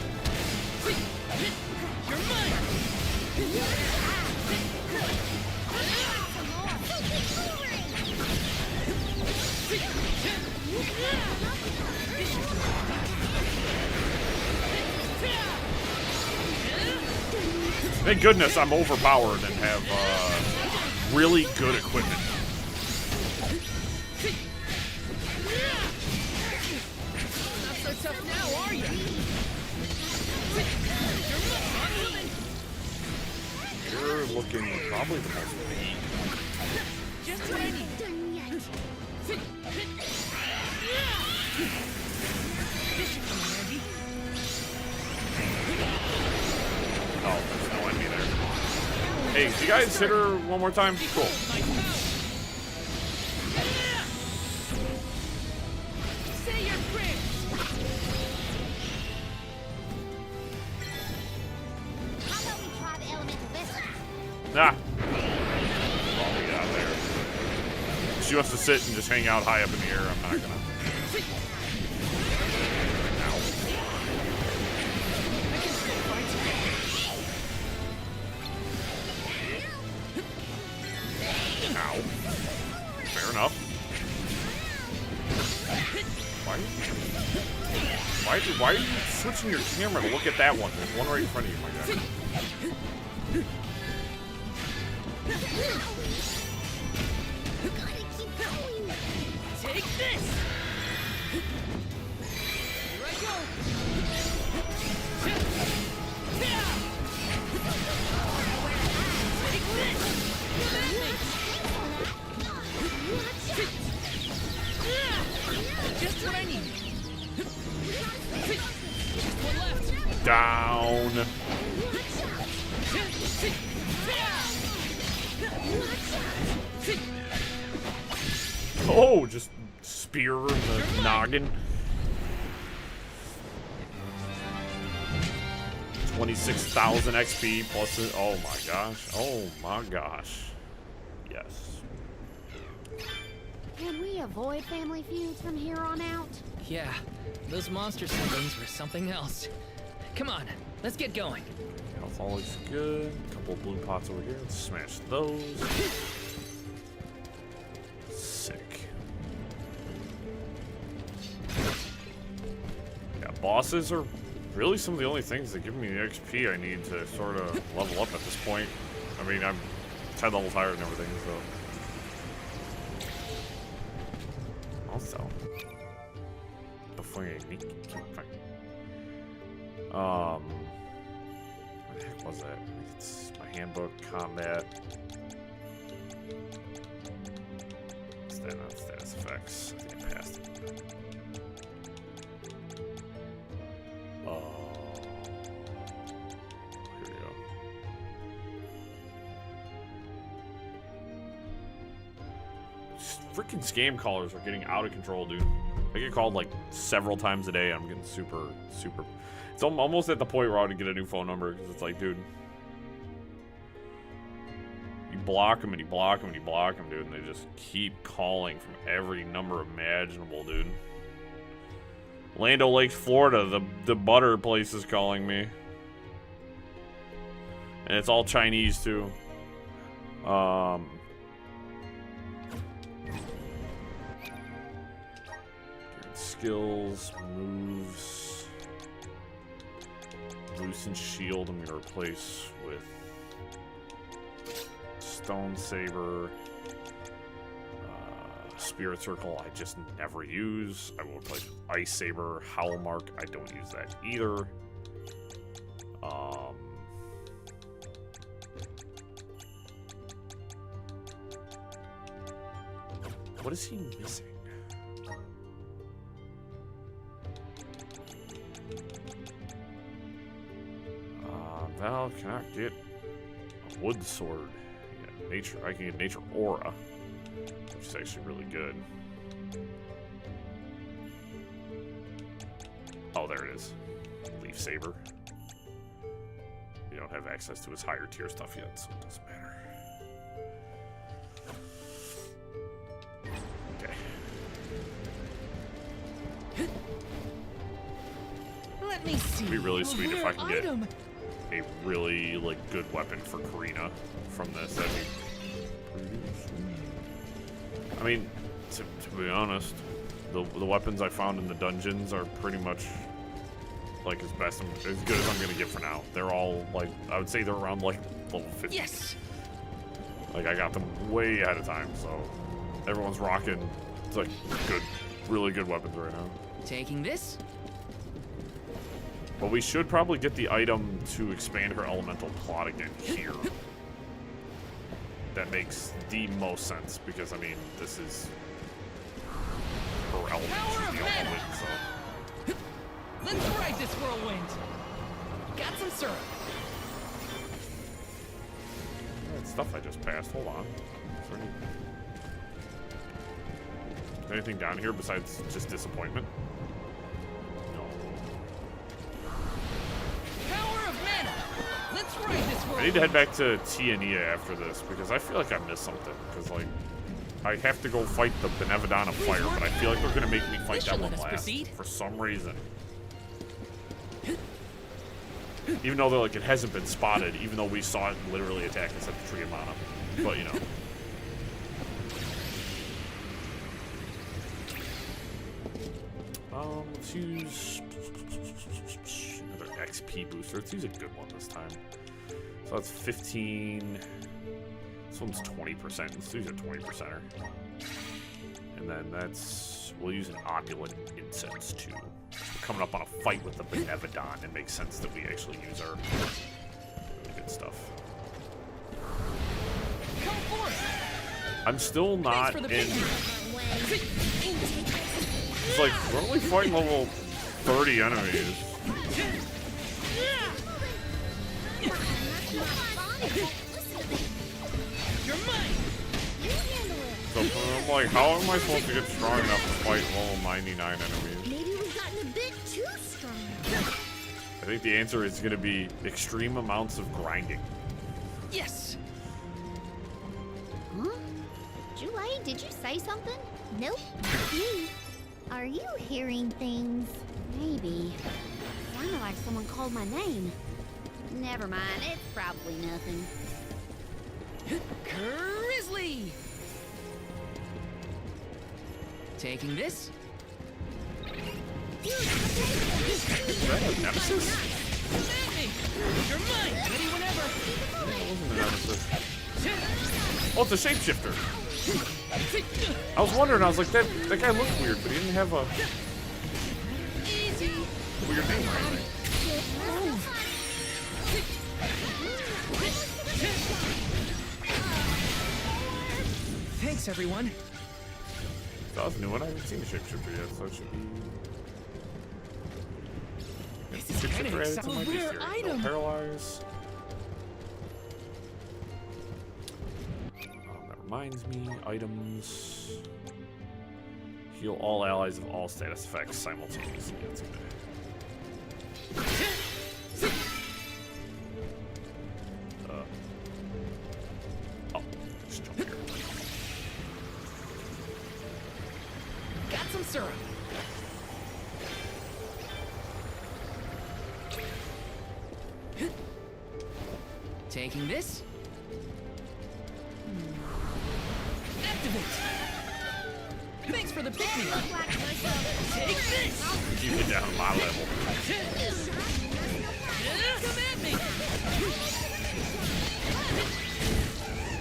You're mine! Thank goodness I'm overpowered and have really good equipment. Not so tough now, are you? You're looking probably the most mean. Just what I need. Done yet. This should come in handy. Oh, there's no enemy there. Hey, do you guys hit her one more time? Cool. Say your prayers. How about we try the elemental vessel? Nah. Oh, we got there. She wants to sit and just hang out high up in the air. I'm not gonna. Ow. Fair enough. Why are you switching your camera to look at that one? There's one right in front of you, my guy. Gotta keep going. Take this. Here I go. Take this. Just what I need. Just one left. Down. Oh, just spear in the noggin. 26,000 XP plus it. Oh my gosh. Oh my gosh. Yes. Can we avoid family feuds from here on out? Yeah, those monster siblings were something else. Come on, let's get going. Health all looks good. A couple of blue pots over here. Let's smash those. Sick. Yeah, bosses are really some of the only things that give me the XP I need to sort of level up at this point. I mean, I'm 10 levels higher and everything, so. Also, before I need what the heck was that? It's my handbook, combat. What's that? Not status effects. I think I passed it. Here we go. Freaking scam callers are getting out of control, dude. I get called like several times a day. I'm getting super. It's almost at the point where I ought to get a new phone number because it's like, dude, you block them and you block them and you block them, dude, and they just keep calling from every number imaginable, dude. Lando Lakes, Florida, the butter place is calling me, and it's all Chinese too. Skills, moves, loosen shield. I'm gonna replace with stone saber, spirit circle. I just never use. I will replace with ice saber, howl mark. I don't use that either. What is he missing? Val cannot get a wood sword. Yeah, nature. I can get nature aura, which is actually really good. Oh, there it is. Leaf Saber. We don't have access to his higher tier stuff yet, so it doesn't matter. Okay. Let me see. It'd be really sweet if I can get item. a really like good weapon for Karina from this. That'd be pretty sweet. I mean, to be honest, the weapons I found in the dungeons are pretty much like as good as I'm gonna get for now. They're all like, I would say they're around like level 50. Yes. Like I got them way ahead of time, so everyone's rocking. It's like good, really good weapons right now. Taking this. But we should probably get the item to expand her elemental plot again here. That makes the most sense because I mean this is her element. Power of the mana. element, so. Let's ride this whirlwind. Got some syrup. That stuff I just passed. Hold on. Is there anything down here besides just disappointment? No. Power of mana. Let's ride this whirlwind. I need to head back to Tiania after this because I feel like I missed something. Because like, I have to go fight the Benevodon of Fire, but I feel like they're gonna make me fight that one last for some reason. Even though they're like it hasn't been spotted, even though we saw it literally attack us at the Tree of Mana. But you know. Let's use another XP booster. Let's use a good one this time. So that's 15. This one's 20%. Let's use a 20%er. And then we'll use an opulent incense too. We're coming up on a fight with the Benevodon. It makes sense that we actually use our really good stuff. Come forth. I'm still not in. It's like we're only fighting level 30 enemies. You're mine. So I'm like, how am I supposed to get strong enough to fight level 99 enemies? Maybe we've gotten a bit too strong. I think the answer is going to be extreme amounts of grinding. Yes. Huh? Julie, did you say something? Nope. Me. Are you hearing things? Maybe. Sounded like someone called my name. Never mind, it's probably nothing. Grizzly. Taking this. Is that a nemesis? You're mine. Ready whenever. That wasn't a nemesis. Oh, it's a shapeshifter. I was wondering, I was like, that guy looked weird, but he didn't have a weird name or anything. Thanks, everyone. That was a new one. I haven't seen a shapeshifter yet, so it should be. This is kind of Shapeshifter added to my exciting. bestiary. No paralyze. That reminds me, items. Heal all allies of all status effects simultaneously. That's good. Oh, just jump here. Got some syrup. Taking this. Activate. Thanks for the pick-me-up. Take this. You get down to my level. Come at me.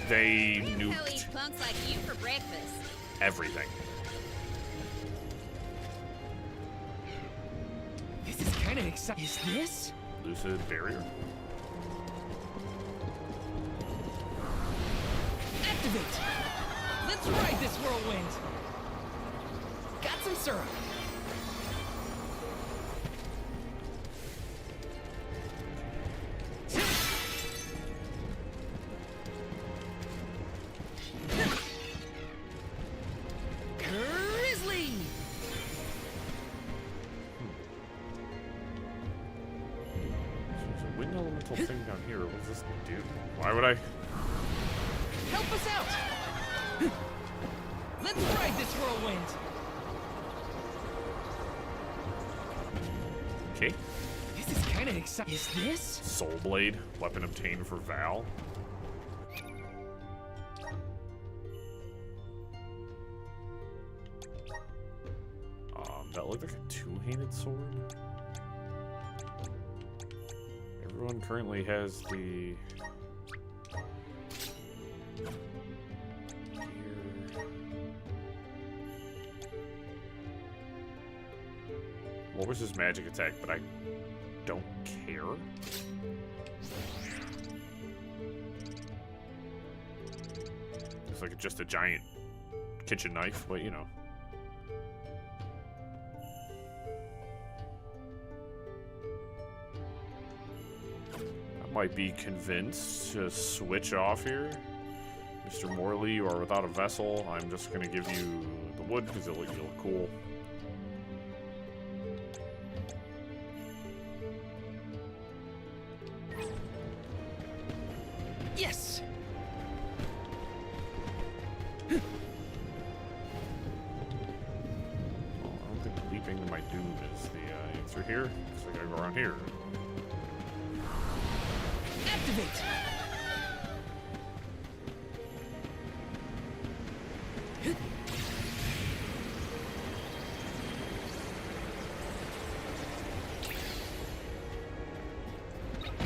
They I'll nuked eat punks like you for breakfast. everything. This is kind of exciting. Is this? Lucid barrier. Activate. Let's ride this whirlwind. Got some syrup. Grizzly. elemental thing down here. What does this do? Why would I? Help us out! Let's ride this whirlwind! Okay. This is kind of exciting. Is this? Soul Blade, weapon obtained for Val. That looked like a two-handed sword. Everyone currently has the gear. What was his magic attack? But I don't care. It's like just a giant kitchen knife, but you know. Might be convinced to switch off here. Mr. Morley, you are without a vessel. I'm just gonna give you the wood because you look cool. Yes. Oh, I don't think leaping to my doom is the answer here. So I gotta go around here. Activate!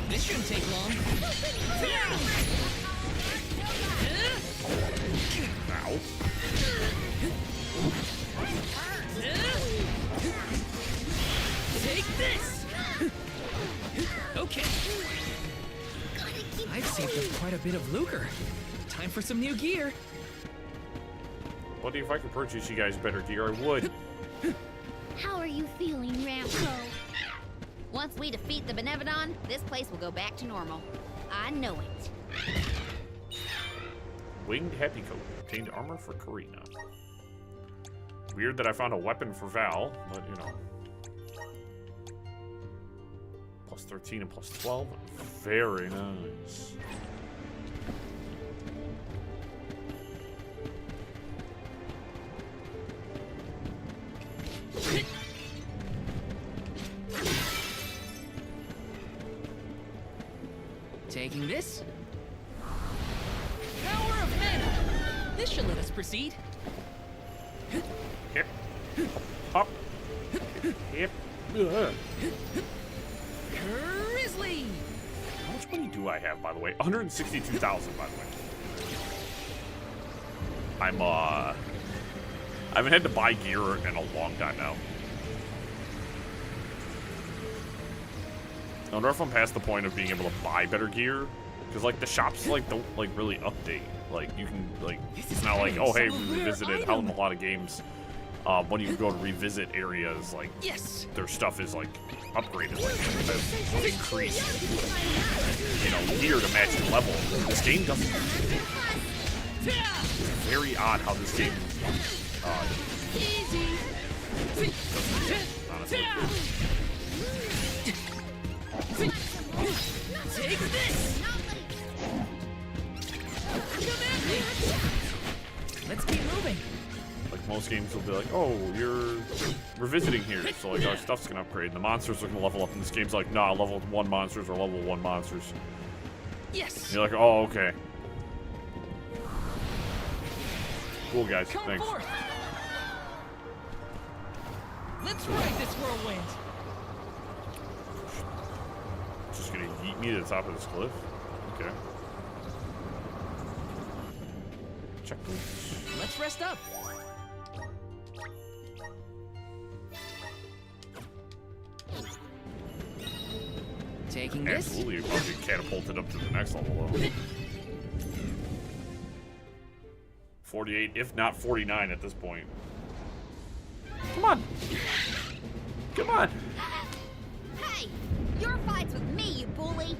This shouldn't take long. Ow. Take this! Okay. I've saved up quite a bit of lucre. Time for some new gear. Buddy, if I could purchase you guys better gear, I would. How are you feeling, Ramco? Once we defeat the Benevodon, this place will go back to normal. I know it. Winged Happy Coat. Obtained armor for Karina. Weird that I found a weapon for Val, but you know. Plus 13 and plus 12. Very nice. Taking this. Power of mana! This should let us proceed. Hip. Hop. Hip. Ugh. Grizzly! How much money do I have, by the way? 162,000, by the way. I haven't had to buy gear in a long time now. I wonder if I'm past the point of being able to buy better gear. Because, like, the shops, like, don't, like, really update. Like, you can, like, it's not like, oh, hey, we revisited. How in a lot of games, when you go to revisit areas, like, yes, their stuff is, like, upgraded. Like, increased, you know, gear to match your level. This game doesn't. It's very odd how this game, honestly. Take this! Let's keep moving. Like most games will be like, oh, you're revisiting here, so like our stuff's gonna upgrade. And the monsters are gonna level up, and this game's like, nah, level 1 monsters are level 1 monsters. Yes. And you're like, oh, okay. Cool, guys. Come Thanks. forth. Let's ride this whirlwind. Just gonna yeet me to the top of this cliff. Okay. Check this. Let's rest up. Taking this. Absolutely, you're probably catapulted up to the next level, though. 48, if not 49 at this point. Come on. Come on. Hey, your fight's with me, you bully.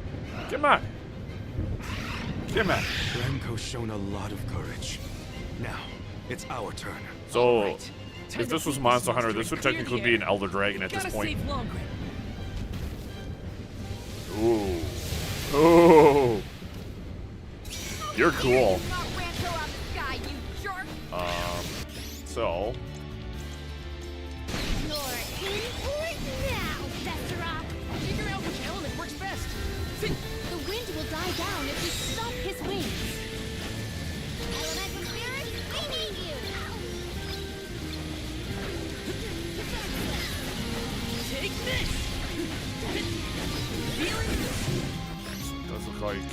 Come on. Come on. Ramco's shown a lot of courage. Now, it's our turn. So, right. if this was Monster Hunter, this would technically be an Elder Dragon at this point. Save Longren. Ooh. Oh, you're cool. So. You're in for it now, Vesseroth. Figure out which element works best. The wind will die down if we stop his wings. Elemental spirit, we need you. Take this! Feeling this? Does look like.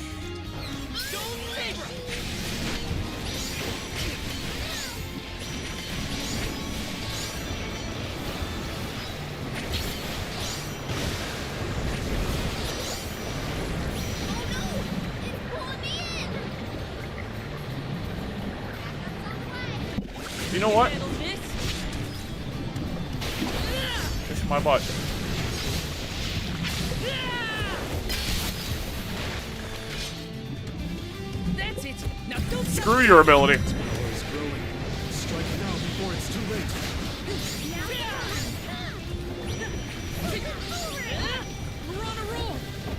Stone Saber! You know what? Kiss my butt. That's it. Now don't Screw your ability. Strike now before it's too late. We're on a roll.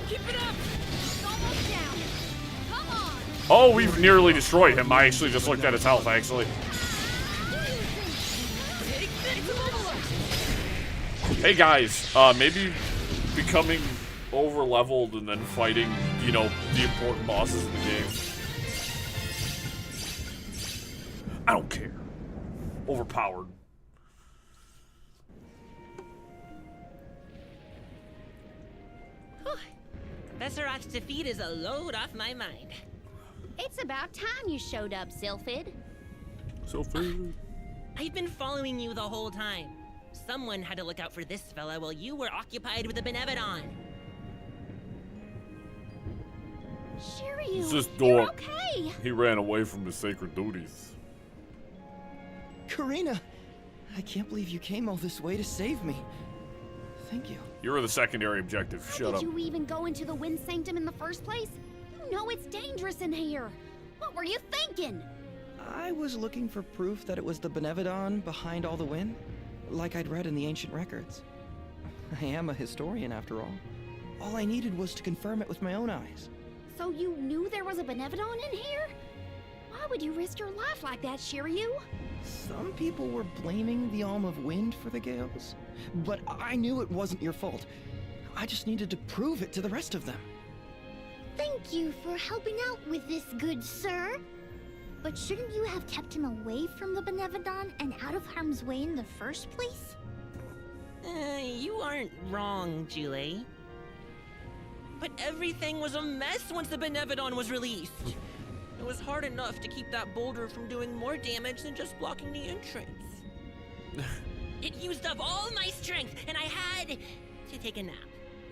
Keep it up. It's almost down. Come on. Oh, we've nearly destroyed him. I actually just looked at his health, actually. Hey guys, maybe becoming over-leveled and then fighting, you know, the important bosses in the game. I don't care. Overpowered. Vesseroth's defeat is a load off my mind. It's about time you showed up, Sylphid. Sylphid. I've been following you the whole time. Someone had to look out for this fella while you were occupied with the Benevodon. Shiryu, It's this you're dork. okay. He ran away from his sacred duties. Karina, I can't believe you came all this way to save me. Thank you. You were the secondary objective. How Shut did up. you even go into the Wind Sanctum in the first place? You know it's dangerous in here. What were you thinking? I was looking for proof that it was the Benevodon behind all the wind, like I'd read in the ancient records. I am a historian, after all. All I needed was to confirm it with my own eyes. So you knew there was a Benevodon in here? Why would you risk your life like that, Shiryu? Some people were blaming the Alm of Wind for the gales, but I knew it wasn't your fault. I just needed to prove it to the rest of them. Thank you for helping out with this, good sir. But shouldn't you have kept him away from the Benevodon and out of harm's way in the first place? You aren't wrong, Jule. But everything was a mess once the Benevodon was released. It was hard enough to keep that boulder from doing more damage than just blocking the entrance. It used up all my strength, and I had to take a nap.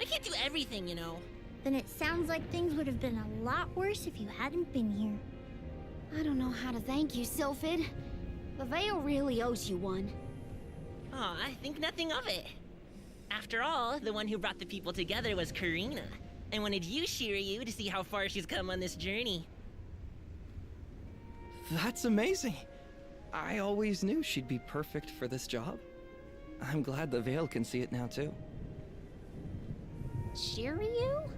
I can't do everything, you know. Then it sounds like things would have been a lot worse if you hadn't been here. I don't know how to thank you, Sylphid. The Veil really owes you one. Aw, I think nothing of it. After all, the one who brought the people together was Karina. I wanted you, Shiryu, to see how far she's come on this journey. That's amazing. I always knew she'd be perfect for this job. I'm glad the Veil can see it now, too. Shiryu?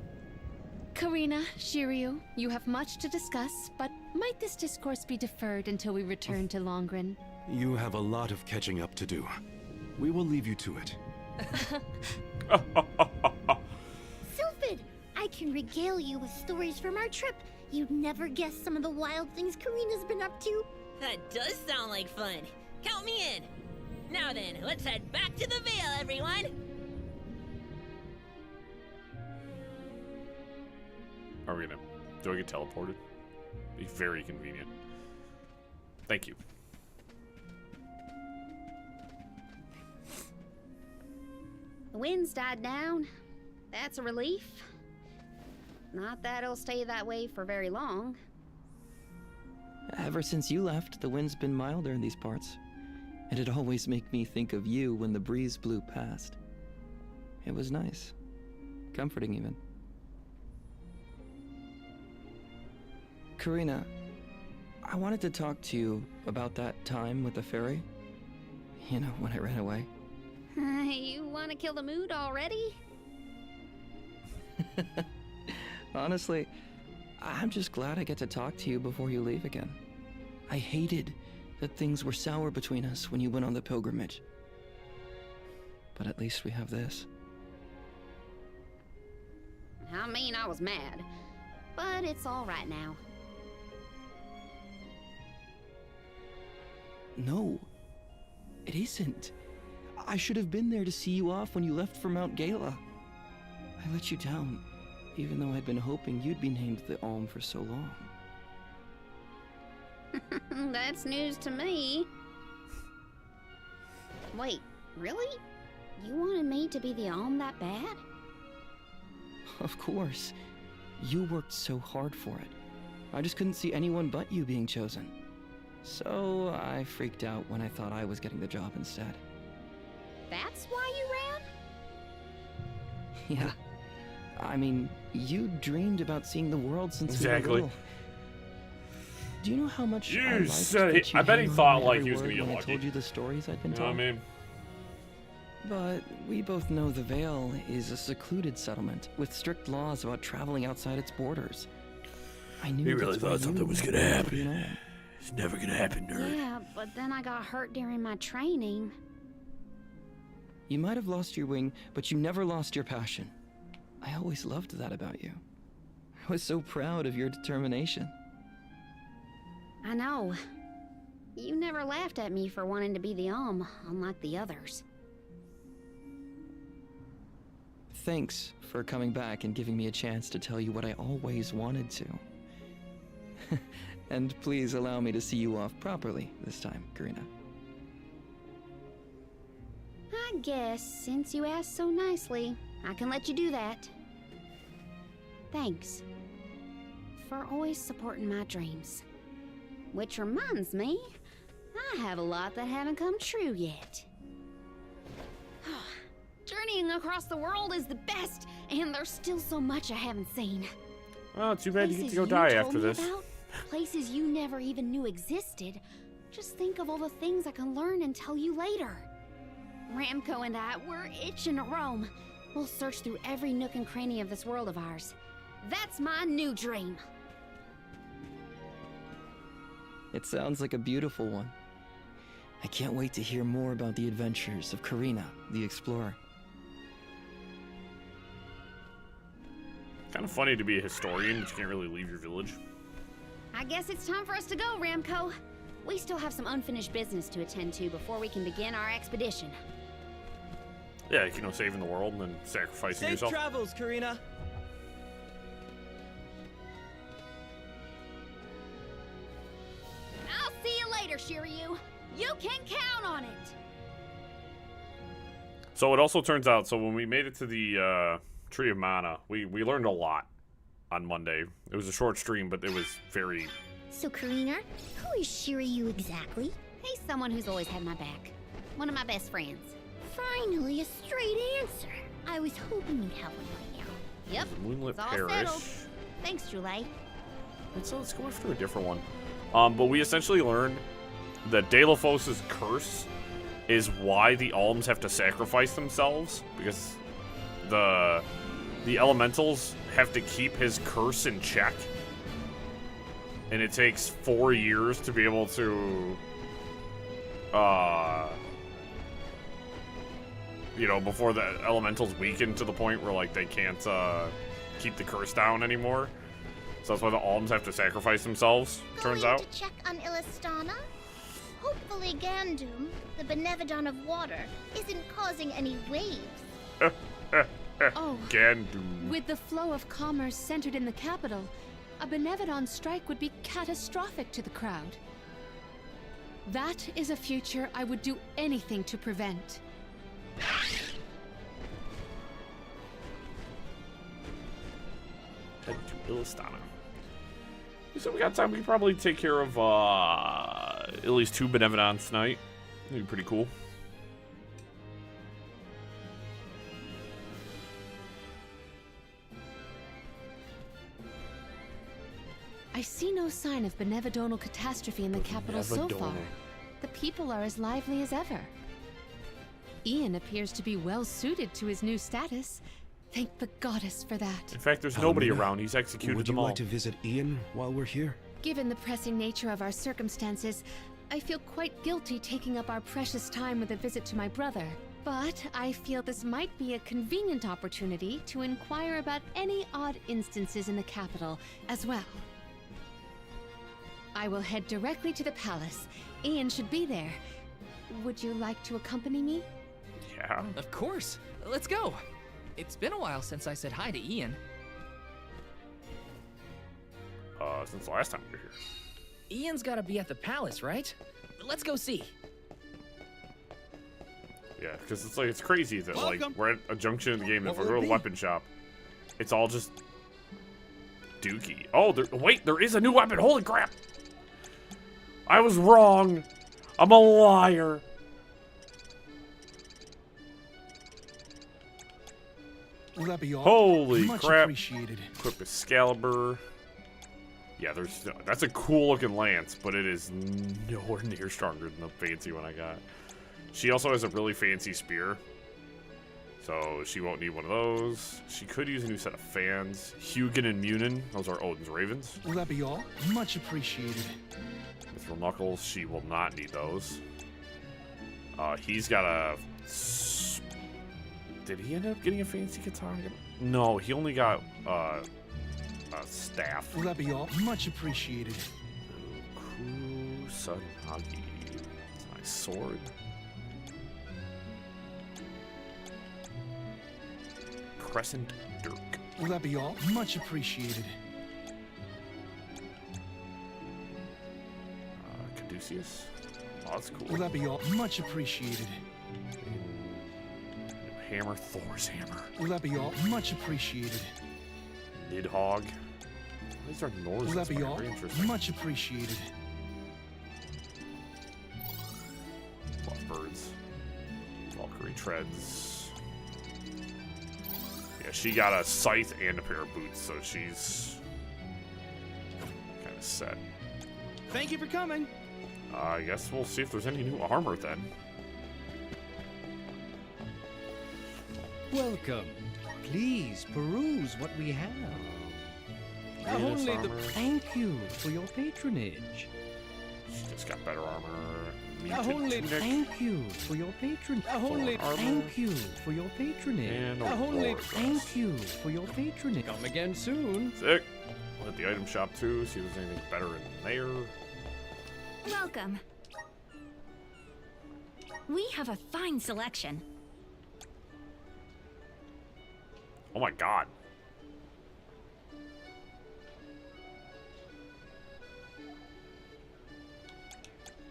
Karina, Shiryu, you have much to discuss, but might this discourse be deferred until we return to Longren? You have a lot of catching up to do. We will leave you to it. Sylphid, I can regale you with stories from our trip. You'd never guess some of the wild things Karina's been up to. That does sound like fun. Count me in. Now then, let's head back to the Veil, everyone. Are we gonna... Do I get teleported? Be very convenient. Thank you. The wind's died down. That's a relief. Not that it'll stay that way for very long. Ever since you left, the wind's been milder in these parts. And it always made me think of you when the breeze blew past. It was nice. Comforting, even. Karina, I wanted to talk to you about that time with the fairy. You know, when I ran away. You want to kill the mood already? Honestly, I'm just glad I get to talk to you before you leave again. I hated that things were sour between us when you went on the pilgrimage. But at least we have this. I mean, I was mad, but it's all right now. No, it isn't. I should have been there to see you off when you left for Mount Gala. I let you down, even though I'd been hoping you'd be named the Alm for so long. That's news to me. Wait, really? You wanted me to be the Alm that bad? Of course. You worked so hard for it. I just couldn't see anyone but you being chosen. So I freaked out when I thought I was getting the job instead. That's why you ran? Yeah. I mean, you dreamed about seeing the world since you were Exactly. little. Do you know how much I liked said that he- you I bet he hang on thought my like every he was word gonna get when lucky. I told you the stories I'd been You know what I told? mean? But we both know the Vale is a secluded settlement with strict laws about traveling outside its borders. I knew He really that's why thought something you was gonna wanted to be happen. an Alm. It's never gonna happen, nerd. Yeah, but then I got hurt during my training. You might have lost your wing, but you never lost your passion. I always loved that about you. I was so proud of your determination. I know. You never laughed at me for wanting to be the Alm, unlike the others. Thanks for coming back and giving me a chance to tell you what I always wanted to. And please allow me to see you off properly this time, Karina. I guess, since you asked so nicely, I can let you do that. Thanks. For always supporting my dreams. Which reminds me, I have a lot that haven't come true yet. Journeying across the world is the best, and there's still so much I haven't seen. Well, too bad you get to Places go die told after me this. about, places you never even knew existed. Just think of all the things I can learn and tell you later. Ramco and I, we're itching to roam. We'll search through every nook and cranny of this world of ours. That's my new dream. It sounds like a beautiful one. I can't wait to hear more about the adventures of Karina, the explorer. Kind of funny to be a historian, but you can't really leave your village. I guess it's time for us to go, Ramco. We still have some unfinished business to attend to before we can begin our expedition. Yeah, you know, saving the world and then sacrificing Safe yourself. travels, Karina. I'll see you later, Shiryu. You can count on it. So it also turns out, so when we made it to the Tree of Mana, we learned a lot on Monday. It was a short stream, but it was very... So, Karina, who is Shiryu exactly? He's someone who's always had my back. One of my best friends. Finally, a straight answer. I was hoping you'd have one by now. Yep. Moonlit It's all Parish. settled. Thanks, Julie. And so let's go after a different one. But we essentially learned that Delphos' curse is why the Alms have to sacrifice themselves, because the elementals have to keep his curse in check. And it takes 4 years to be able to, you know, before the elementals weaken to the point where, like, they can't keep the curse down anymore. So that's why the Alms have to sacrifice themselves, turns out. Going to check on Illistana? Hopefully Gandum, the Benevodon of water, isn't causing any waves. Oh, Gandum. with the flow of commerce centered in the capital, a Benevodon strike would be catastrophic to the crowd. That is a future I would do anything to prevent. Head to Illistana. So we got time. We can probably take care of at least 2 Benevodons tonight. That'd be pretty cool. I see no sign of benevodonal catastrophe in the capital so far. Benevodonal. The people are as lively as ever. Ian appears to be well suited to his new status. Thank the goddess for that. In fact, there's nobody around. He's executed Would them you all. like to visit Ian while we're here? Given the pressing nature of our circumstances, I feel quite guilty taking up our precious time with a visit to my brother. But I feel this might be a convenient opportunity to inquire about any odd instances in the capital as well. I will head directly to the palace. Ian should be there. Would you like to accompany me? Yeah. Of course. Let's go. It's been a while since I said hi to Ian. Since the last time we were here. Ian's gotta be at the palace, right? Let's go see. Yeah, because it's like it's crazy that like Welcome. we're at a junction in the game. If What we go will to it the be? weapon shop, it's all just dookie. Oh, wait, there is a new weapon. Holy crap! I was wrong. I'm a liar. Will that be all? Holy Much crap! appreciated. Equip Excalibur. Yeah, that's a cool looking lance, but it is nowhere near stronger than the fancy one I got. She also has a really fancy spear, so she won't need one of those. She could use a new set of fans. Hugin and Munin, those are Odin's ravens. Will that be all? Much appreciated. Mithril Knuckles, she will not need those. He's got a... Did he end up getting a fancy katana? No, he only got a staff. Will that be all? Much appreciated. Kusanagi. Nice sword. Crescent Dirk. Will that be all? Much appreciated. Caduceus. Oh, that's cool. Will that be all? Much appreciated. Hammer, Thor's hammer. Will that be all? Much appreciated. Nidhogg. These are Norse. Will that be all? Very interesting. Much appreciated. Lovebirds. Valkyrie treads. Yeah, she got a scythe and a pair of boots, so she's kind of set. Thank you for coming. I guess we'll see if there's any new armor then. Welcome. Please peruse what we have. Venus armor. Thank you for your patronage. She just got better armor. Tunic. Thank you for your patronage. Thank you for your patronage. And a war dress. Thank you for your patronage. Come again soon. Sick. We'll hit the item shop too, see if there's anything better in there. Welcome. We have a fine selection. Oh my god.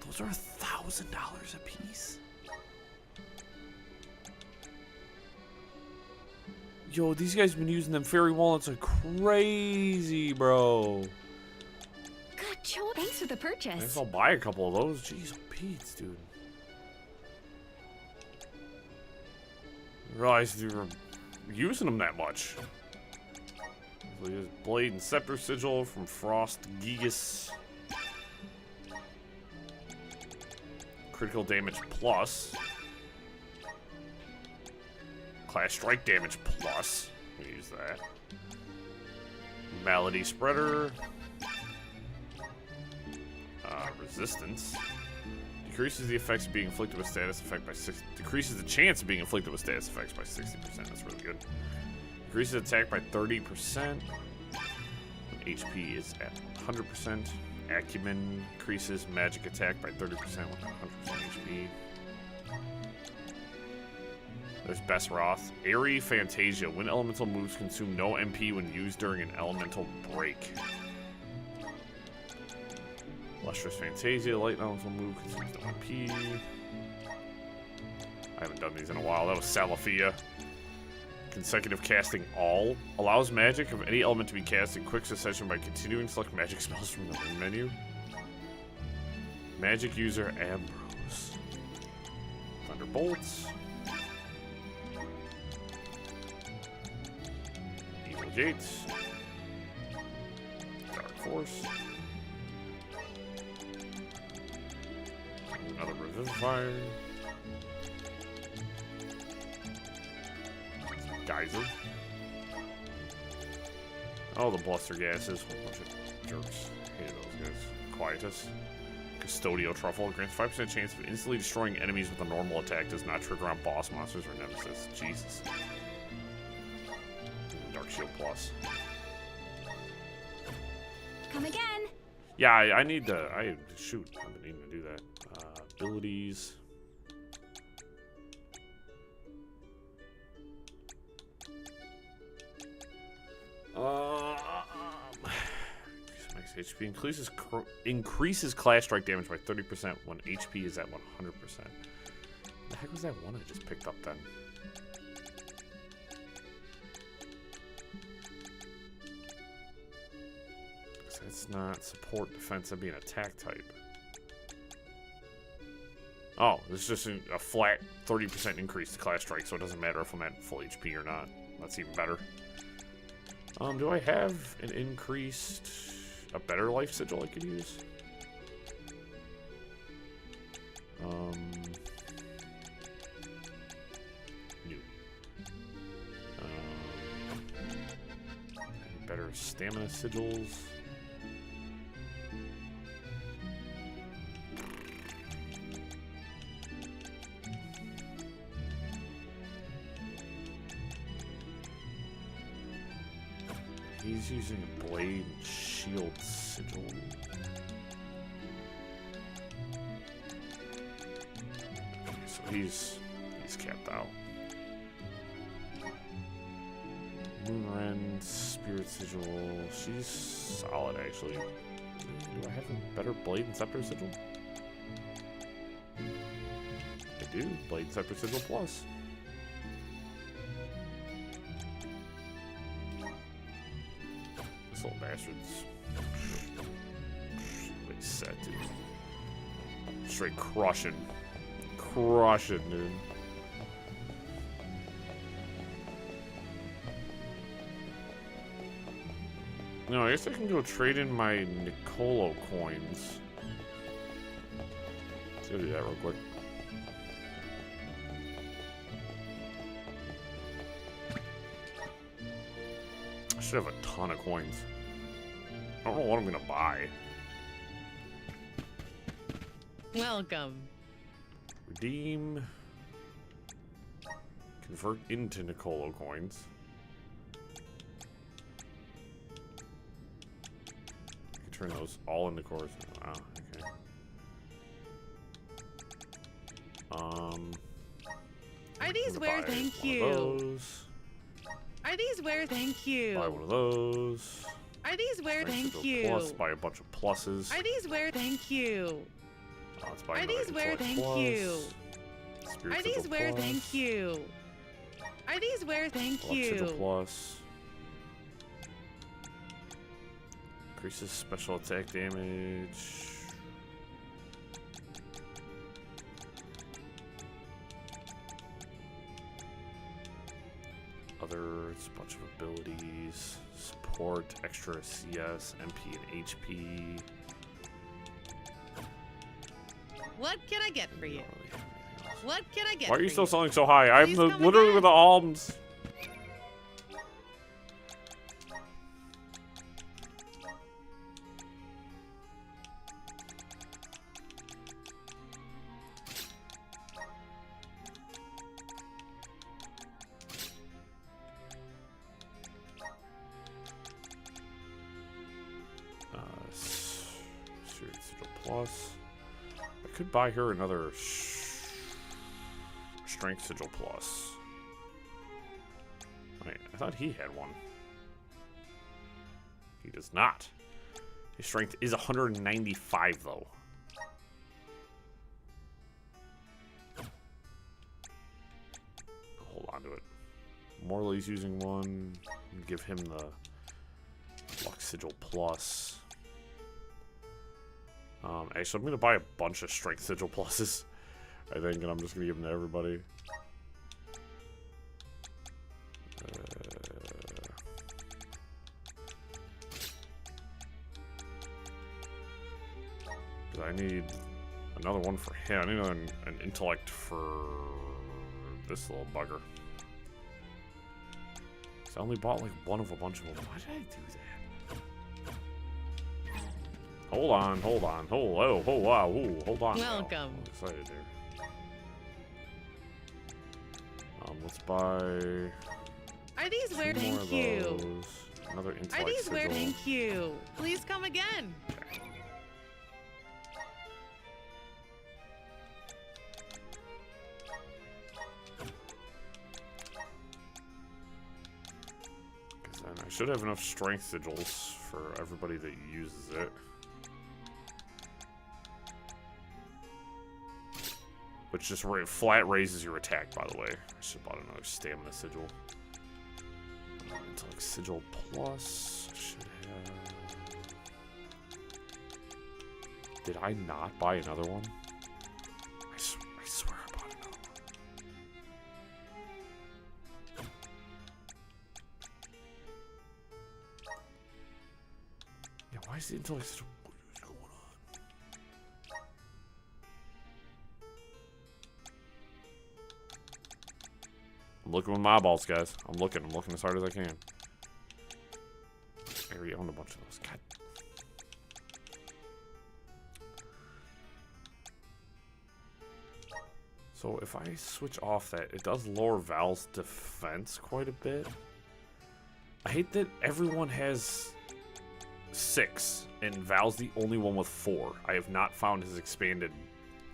Those are $1,000 a piece. Yo, these guys have been using them fairy walnuts like crazy, bro. Good choice. Thanks for the I purchase. guess I'll buy a couple of those. Jeez, Pete's, dude. I realized you were using them that much. Blade and Scepter Sigil from Frost Gigas. Critical damage plus. Class strike damage plus. We use that. Malady Spreader. Resistance. Decreases the effects of being inflicted with status effect by 6. Decreases the chance of being inflicted with status effects by 60%. That's really good. Decreases attack by 30%. HP is at 100%. Acumen increases magic attack by 30% with 100% HP. There's Besroth. Airy Fantasia. When elemental moves consume no MP when used during an elemental break. Lustrous Fantasia. Light elemental move consumes no MP. I haven't done these in a while. That was Salafia. Consecutive casting all. Allows magic of any element to be cast in quick succession by continuing to select magic spells from the main menu. Magic user Ambrose. Thunderbolts. Evil Gates. Dark Force. Another Revivifier. Geyser. Oh, the bluster gases. A bunch of jerks. Hated those guys. Quietus. Custodio Truffle. Grants 5% chance of instantly destroying enemies with a normal attack. Does not trigger on boss monsters or nemesis. Jesus. Dark Shield Plus. Come again. Yeah, I need to. Shoot, I've been needing to do that. Abilities. Max HP increases class strike damage by 30% when HP is at 100%. The heck was that one I just picked up then? It's not support defense, that'd be an attack type. Oh, it's just a flat 30% increase to class strike, so it doesn't matter if I'm at full HP or not. That's even better. Do I have an a better life sigil I could use? New. Any better stamina sigils? He's using a blade and shield sigil. Okay, so he's capped out. Moonrend, spirit sigil. She's solid actually. Do I have a better blade and scepter sigil? I do. Blade and scepter sigil plus. Little bastards. They set, dude. Straight crushing. Crushing, dude. No, I guess I can go trade in my Nicolo coins. Let's go do that real quick. I should have a ton of coins. I don't know what I'm gonna buy. Welcome. Redeem. Convert into Nicolo coins. I can turn those all into cores. Wow, okay. Are these where? Thank you. Are these where? Thank you. Buy one of those. Are these where? Thank you. Plus, buy a bunch of pluses. Are these where? Thank you. Let's buy Are these where? Thank you. Are these where? Thank you. Are these where? Thank you. Plus. Increases special attack damage. Others, a bunch of abilities, support, extra CS, MP, and HP. What can I get for you? What can I get? Why are you for still selling so high? I'm literally with the alms. Plus. I could buy her another strength sigil plus. Wait, I thought he had one. He does not. His strength is 195 though. Hold on to it. Morley's using one. Give him the Lux Sigil plus. Actually, I'm going to buy a bunch of Strength Sigil pluses, I think, and I'm just going to give them to everybody. I need another one for him. I need an intellect for this little bugger. 'Cause I only bought like one of a bunch of them. Why did I do that? Hold on, hold on, hold on. Welcome. I'm excited there. Let's buy. Are these where? two more Thank of you. those. Another intellect Are these where? sigil. Thank you. Please come again. Because then I should have enough strength sigils for everybody that uses it. Which just flat raises your attack, by the way. I should have bought another stamina sigil. Intellect sigil plus. I should have. Did I not buy another one? I swear I bought another one. Yeah, why is the intellect sigil? I'm looking with my eyeballs, guys. I'm looking as hard as I can. I already owned a bunch of those. God. So if I switch off that, it does lower Val's defense quite a bit. I hate that everyone has 6, and Val's the only one with 4. I have not found his expanded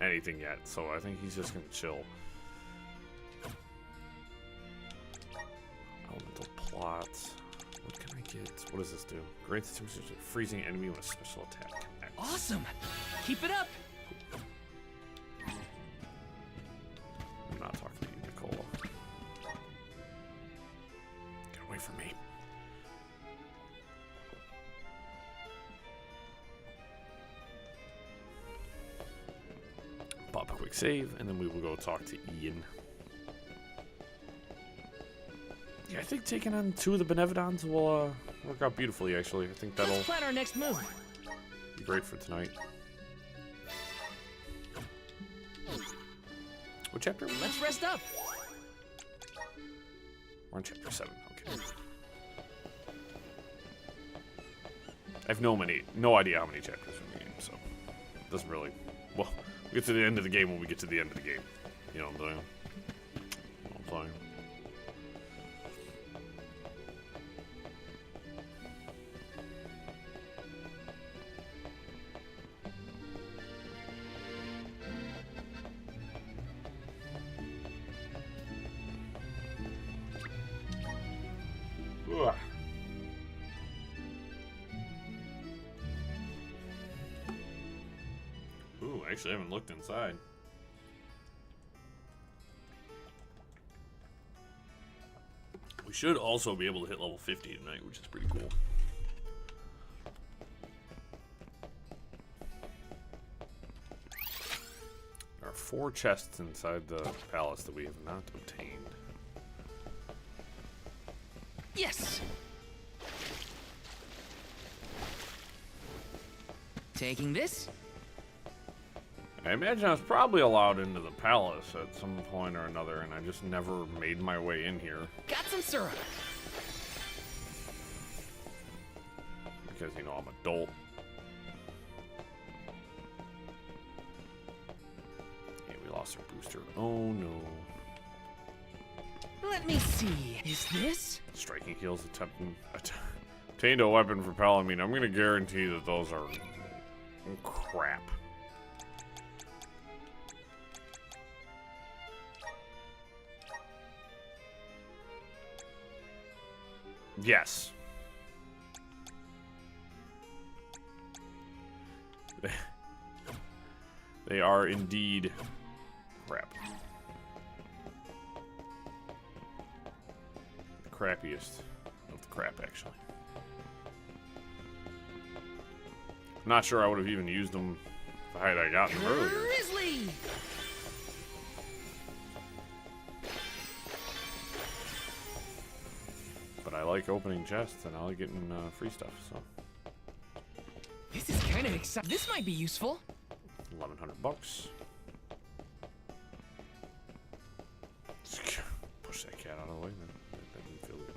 anything yet, so I think he's just gonna chill. Elemental plots. What can I get? What does this do? Grants freezing enemy with a special attack. Awesome! Keep it up! I'm not talking to you, Nicola. Get away from me. Pop a quick save, and then we will go talk to Ian. Yeah, I think taking on 2 of the Benevodons will work out beautifully, actually. I think that'll Let's plan our next move. be great for tonight. What chapter? Let's rest up. We're on chapter 7, okay. I have no idea how many chapters in the game, so it doesn't really. Well, we get to the end of the game when we get to the end of the game. You know what I'm saying? You know what I'm saying? Ugh. Ooh, actually, I haven't looked inside. We should also be able to hit level 50 tonight, which is pretty cool. There are 4 chests inside the palace that we have not obtained. Yes! Taking this? I imagine I was probably allowed into the palace at some point or another, and I just never made my way in here. Got some syrup. Because, you know, I'm adult. Yeah, we lost our booster. Oh, no. Let me see. Is this? Striking heals obtained a weapon for Palamine. I'm going to guarantee that those are crap. Yes. They are indeed crap. The crappiest of the crap, actually. I'm not sure I would have even used them if I had gotten them earlier. Grizzly! But I like opening chests and I like getting free stuff, so. This is kind of exciting. This might be useful. $1,100. Push that cat out of the way, man. That didn't feel good.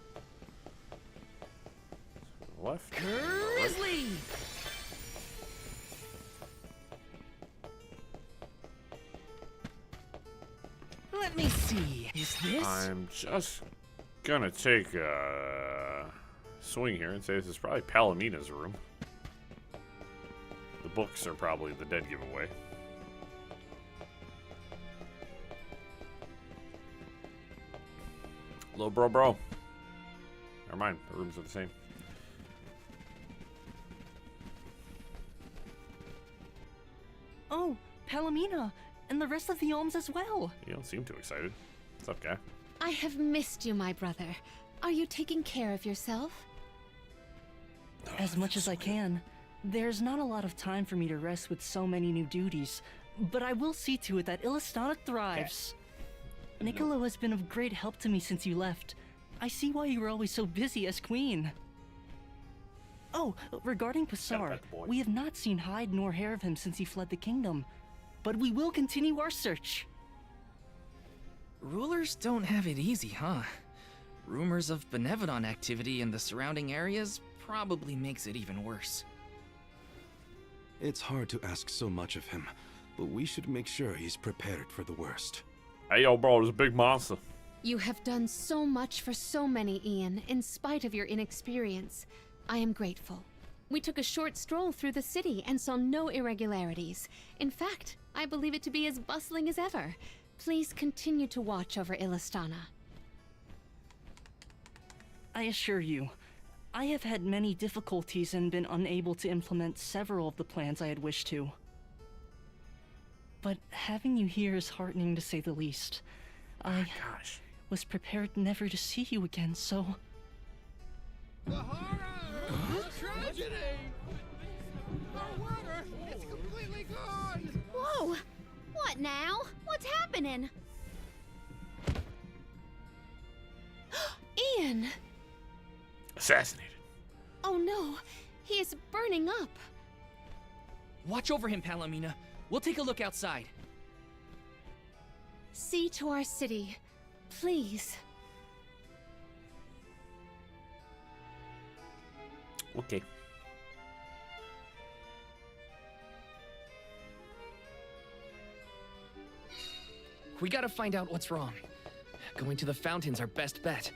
Left. Grizzly! Let me see. Is this? I'm just gonna take a swing here and say this is probably Palomina's room. The books are probably the dead giveaway. Hello, bro. Never mind, the rooms are the same. Oh, Palomina, and the rest of the Ohms as well. You don't seem too excited. What's up, guy? I have missed you, my brother. Are you taking care of yourself? As much as I can. There's not a lot of time for me to rest with so many new duties, but I will see to it that Illistana thrives. Niccolo has been of great help to me since you left. I see why you were always so busy as queen. Oh, regarding Passar, we have not seen hide nor hair of him since he fled the kingdom, but we will continue our search. Rulers don't have it easy, huh? Rumors of Benevodon activity in the surrounding areas probably makes it even worse. It's hard to ask so much of him, but we should make sure he's prepared for the worst. Hey, yo, bro, there's a big monster. You have done so much for so many, Ian, in spite of your inexperience. I am grateful. We took a short stroll through the city and saw no irregularities. In fact, I believe it to be as bustling as ever. Please continue to watch over Illistana. I assure you, I have had many difficulties and been unable to implement several of the plans I had wished to. But having you here is heartening to say the least. I was prepared never to see you again, so... The horror! The tragedy! Our water! It's completely gone! Whoa! What now? What's happening? Ian! Assassinated. Oh no, he is burning up. Watch over him, Palomina. We'll take a look outside. See to our city, please. Okay. We gotta find out what's wrong. Going to the fountain's our best bet.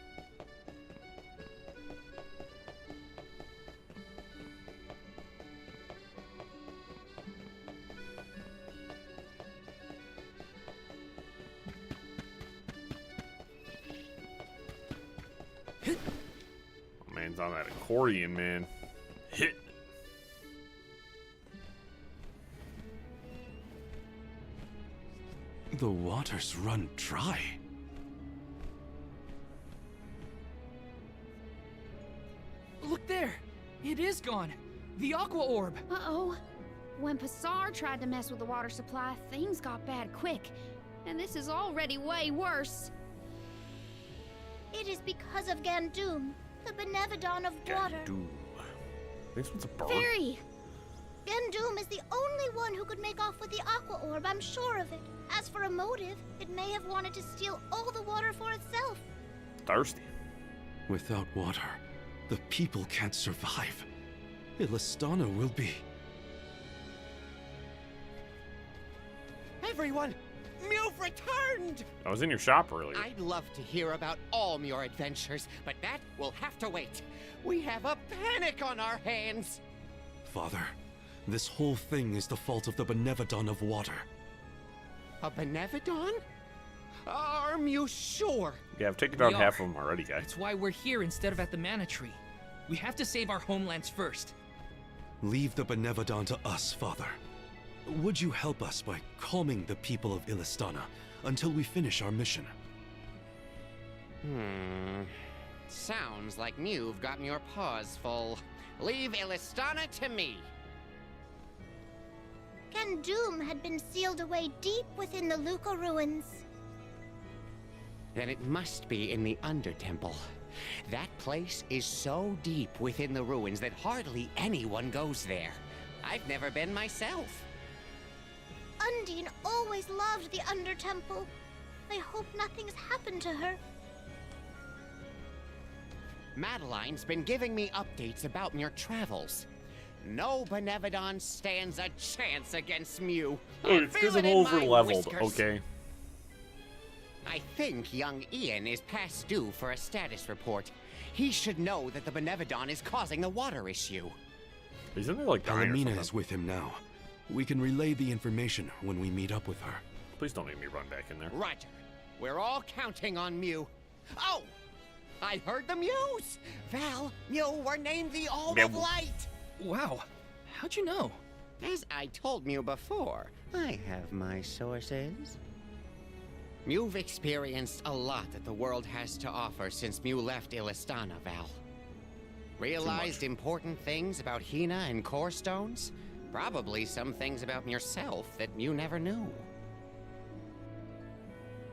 Man's on that accordion, man. Hit. The water's run dry. Look there! It is gone! The Aqua Orb! Uh-oh. When Passar tried to mess with the water supply, things got bad quick. And this is already way worse. It is because of Gandoom, the Benevodon of water. Gandoom. This one's a bird. Fairy! Gandoom is the only one who could make off with the Aqua Orb, I'm sure of it. As for a motive, it may have wanted to steal all the water for itself. Thirsty. Without water, the people can't survive. Illistana will be. Everyone! You've returned! I was in your shop earlier. I'd love to hear about all your adventures, but that will have to wait. We have a panic on our hands. Father, this whole thing is the fault of the Benevodon of water. A Benevodon? Are you sure? Yeah, I've taken out half of them already, guys. That's why we're here instead of at the Mana Tree. We have to save our homelands first. Leave the Benevodon to us, Father. Would you help us by calming the people of Illistana until we finish our mission? Sounds like you've gotten your paws full. Leave Illistana to me. Gandoom had been sealed away deep within the Luca ruins. Then it must be in the Undertemple. That place is so deep within the ruins that hardly anyone goes there. I've never been myself. Undine always loved the Undertemple. I hope nothing's happened to her. Madeline's been giving me updates about your travels. No Benevodon stands a chance against Mew. Oh, it's because I'm over-leveled, okay? I think young Ian is past due for a status report. He should know that the Benevodon is causing the water issue. Isn't there like dying or Palomina something? is with him now. We can relay the information when we meet up with her. Please don't make me run back in there. Roger. We're all counting on Mew. Oh! I heard the Mews! Val, Mew were named the All of Light! Wow. How'd you know? As I told Mew before, I have my sources. Mew've experienced a lot that the world has to offer since Mew left Illistana, Val. Realized important things about Hina and Core Stones? Probably some things about yourself that Mew never knew.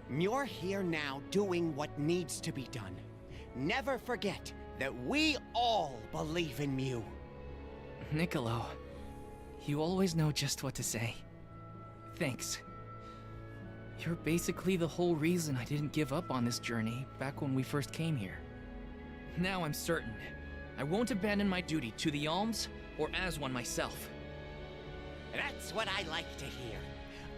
You're here now doing what needs to be done. Never forget that we all believe in Mew. Niccolo, you always know just what to say. Thanks. You're basically the whole reason I didn't give up on this journey back when we first came here. Now I'm certain I won't abandon my duty to the Alms or as one myself. That's what I like to hear.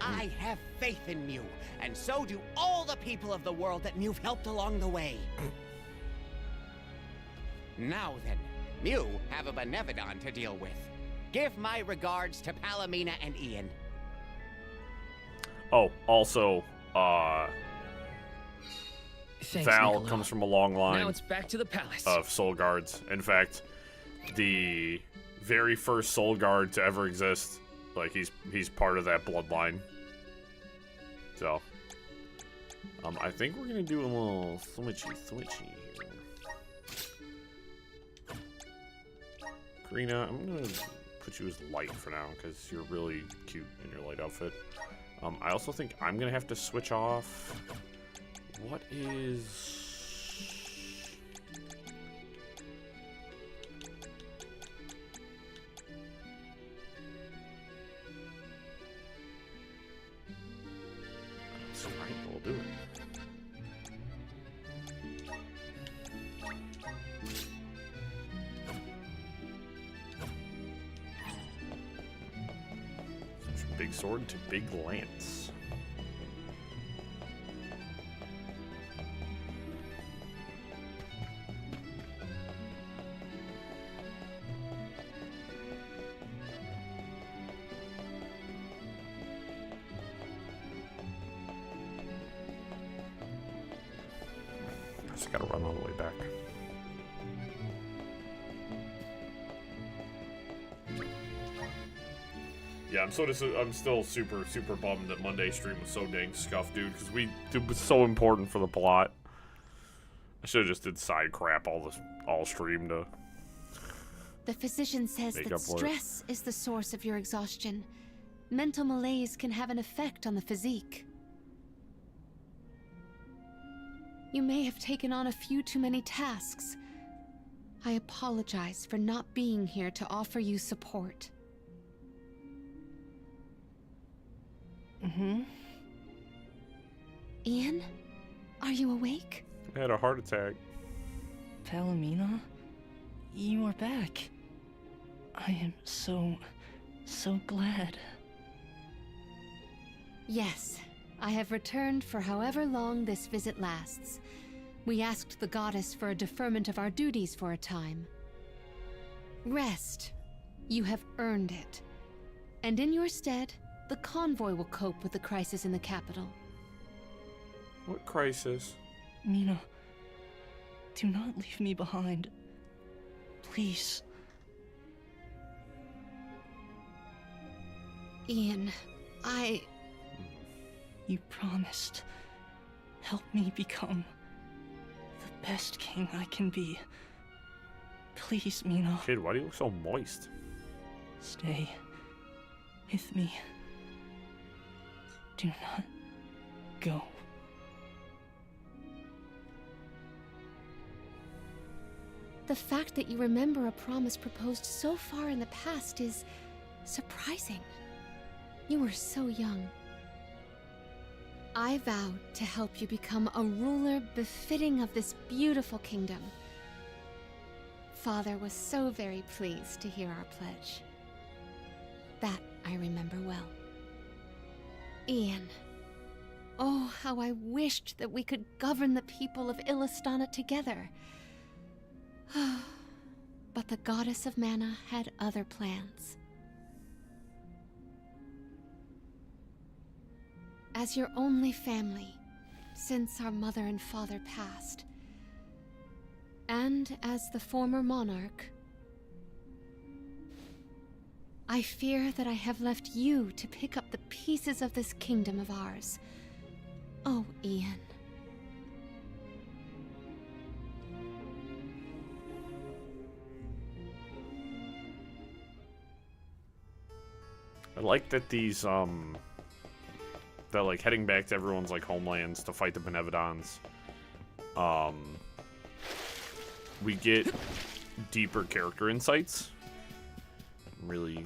I have faith in Mew, and so do all the people of the world that Mew've helped along the way. Now then, Mew have a Benevodon to deal with. Give my regards to Palomina and Ian. Oh, also, Thanks, Val Niccolo. comes from a long line Now it's back to the palace. of Soul Guards. In fact, the very first Soul Guard to ever exist, like he's part of that bloodline. So, I think we're gonna do a little switchy here. Karina, I'm gonna put you as light for now because you're really cute in your light outfit. I also think I'm gonna have to switch off. What is? That's right, we'll do it. Switch from big sword to big lance. Just gotta run all the way back. Yeah, I'm still super bummed that Monday's stream was so dang scuffed, dude, because it was so important for the plot. I should have just did side crap all stream to. The physician says Make that up for it. stress is the source of your exhaustion. Mental malaise can have an effect on the physique. You may have taken on a few too many tasks. I apologize for not being here to offer you support. Ian? Are you awake? I had a heart attack. Palomina, you are back. I am so glad. Yes, I have returned for however long this visit lasts. We asked the goddess for a deferment of our duties for a time. Rest. You have earned it. And in your stead, the convoy will cope with the crisis in the capital. What crisis? Mina, do not leave me behind. Please. Ian, You promised. Help me become the best king I can be. Please, Mina. Kid, why do you look so moist? Stay with me. Do not go. The fact that you remember a promise proposed so far in the past is surprising. You were so young. I vowed to help you become a ruler befitting of this beautiful kingdom. Father was so very pleased to hear our pledge. That I remember well. Ian. Oh, how I wished that we could govern the people of Illistana together. But the goddess of mana had other plans. As your only family, since our mother and father passed, and as the former monarch, I fear that I have left you to pick up the pieces of this kingdom of ours. Oh, Ian. I like that these, that, like, heading back to everyone's, like, homelands to fight the Benevodons, we get deeper character insights. I'm really,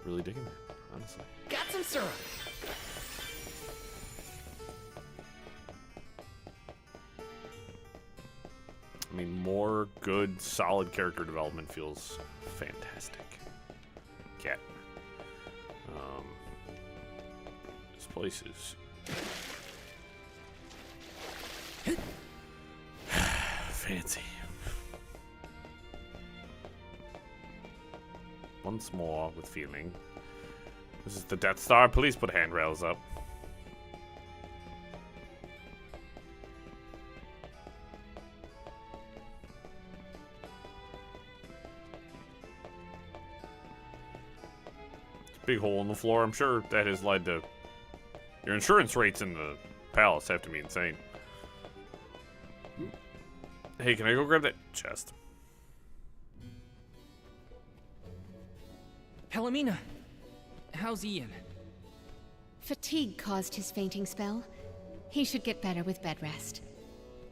really digging that, honestly. Got some syrup. I mean, more good, solid character development feels fantastic. Cat. This place is fancy. Once more with feeling. This is the Death Star. Please put handrails up. Big hole in the floor. I'm sure that has led to... Your insurance rates in the palace have to be insane. Hey, can I go grab that chest? Palomina, how's Ian? Fatigue caused his fainting spell. He should get better with bed rest.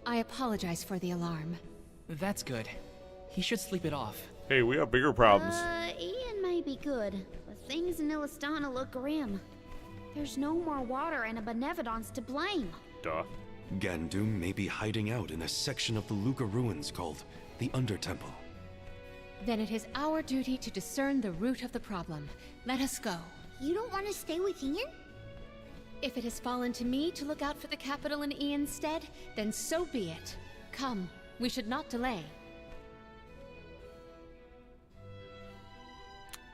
I apologize for the alarm. That's good. He should sleep it off. Hey, we have bigger problems. Ian may be good, but things in Illistana look grim. There's no more water and a Benevodon's to blame. Duh. Gandum may be hiding out in a section of the Luca ruins called the Undertemple. Then it is our duty to discern the root of the problem. Let us go. You don't want to stay with Ian? If it has fallen to me to look out for the capital in Ian's stead, then so be it. Come, we should not delay.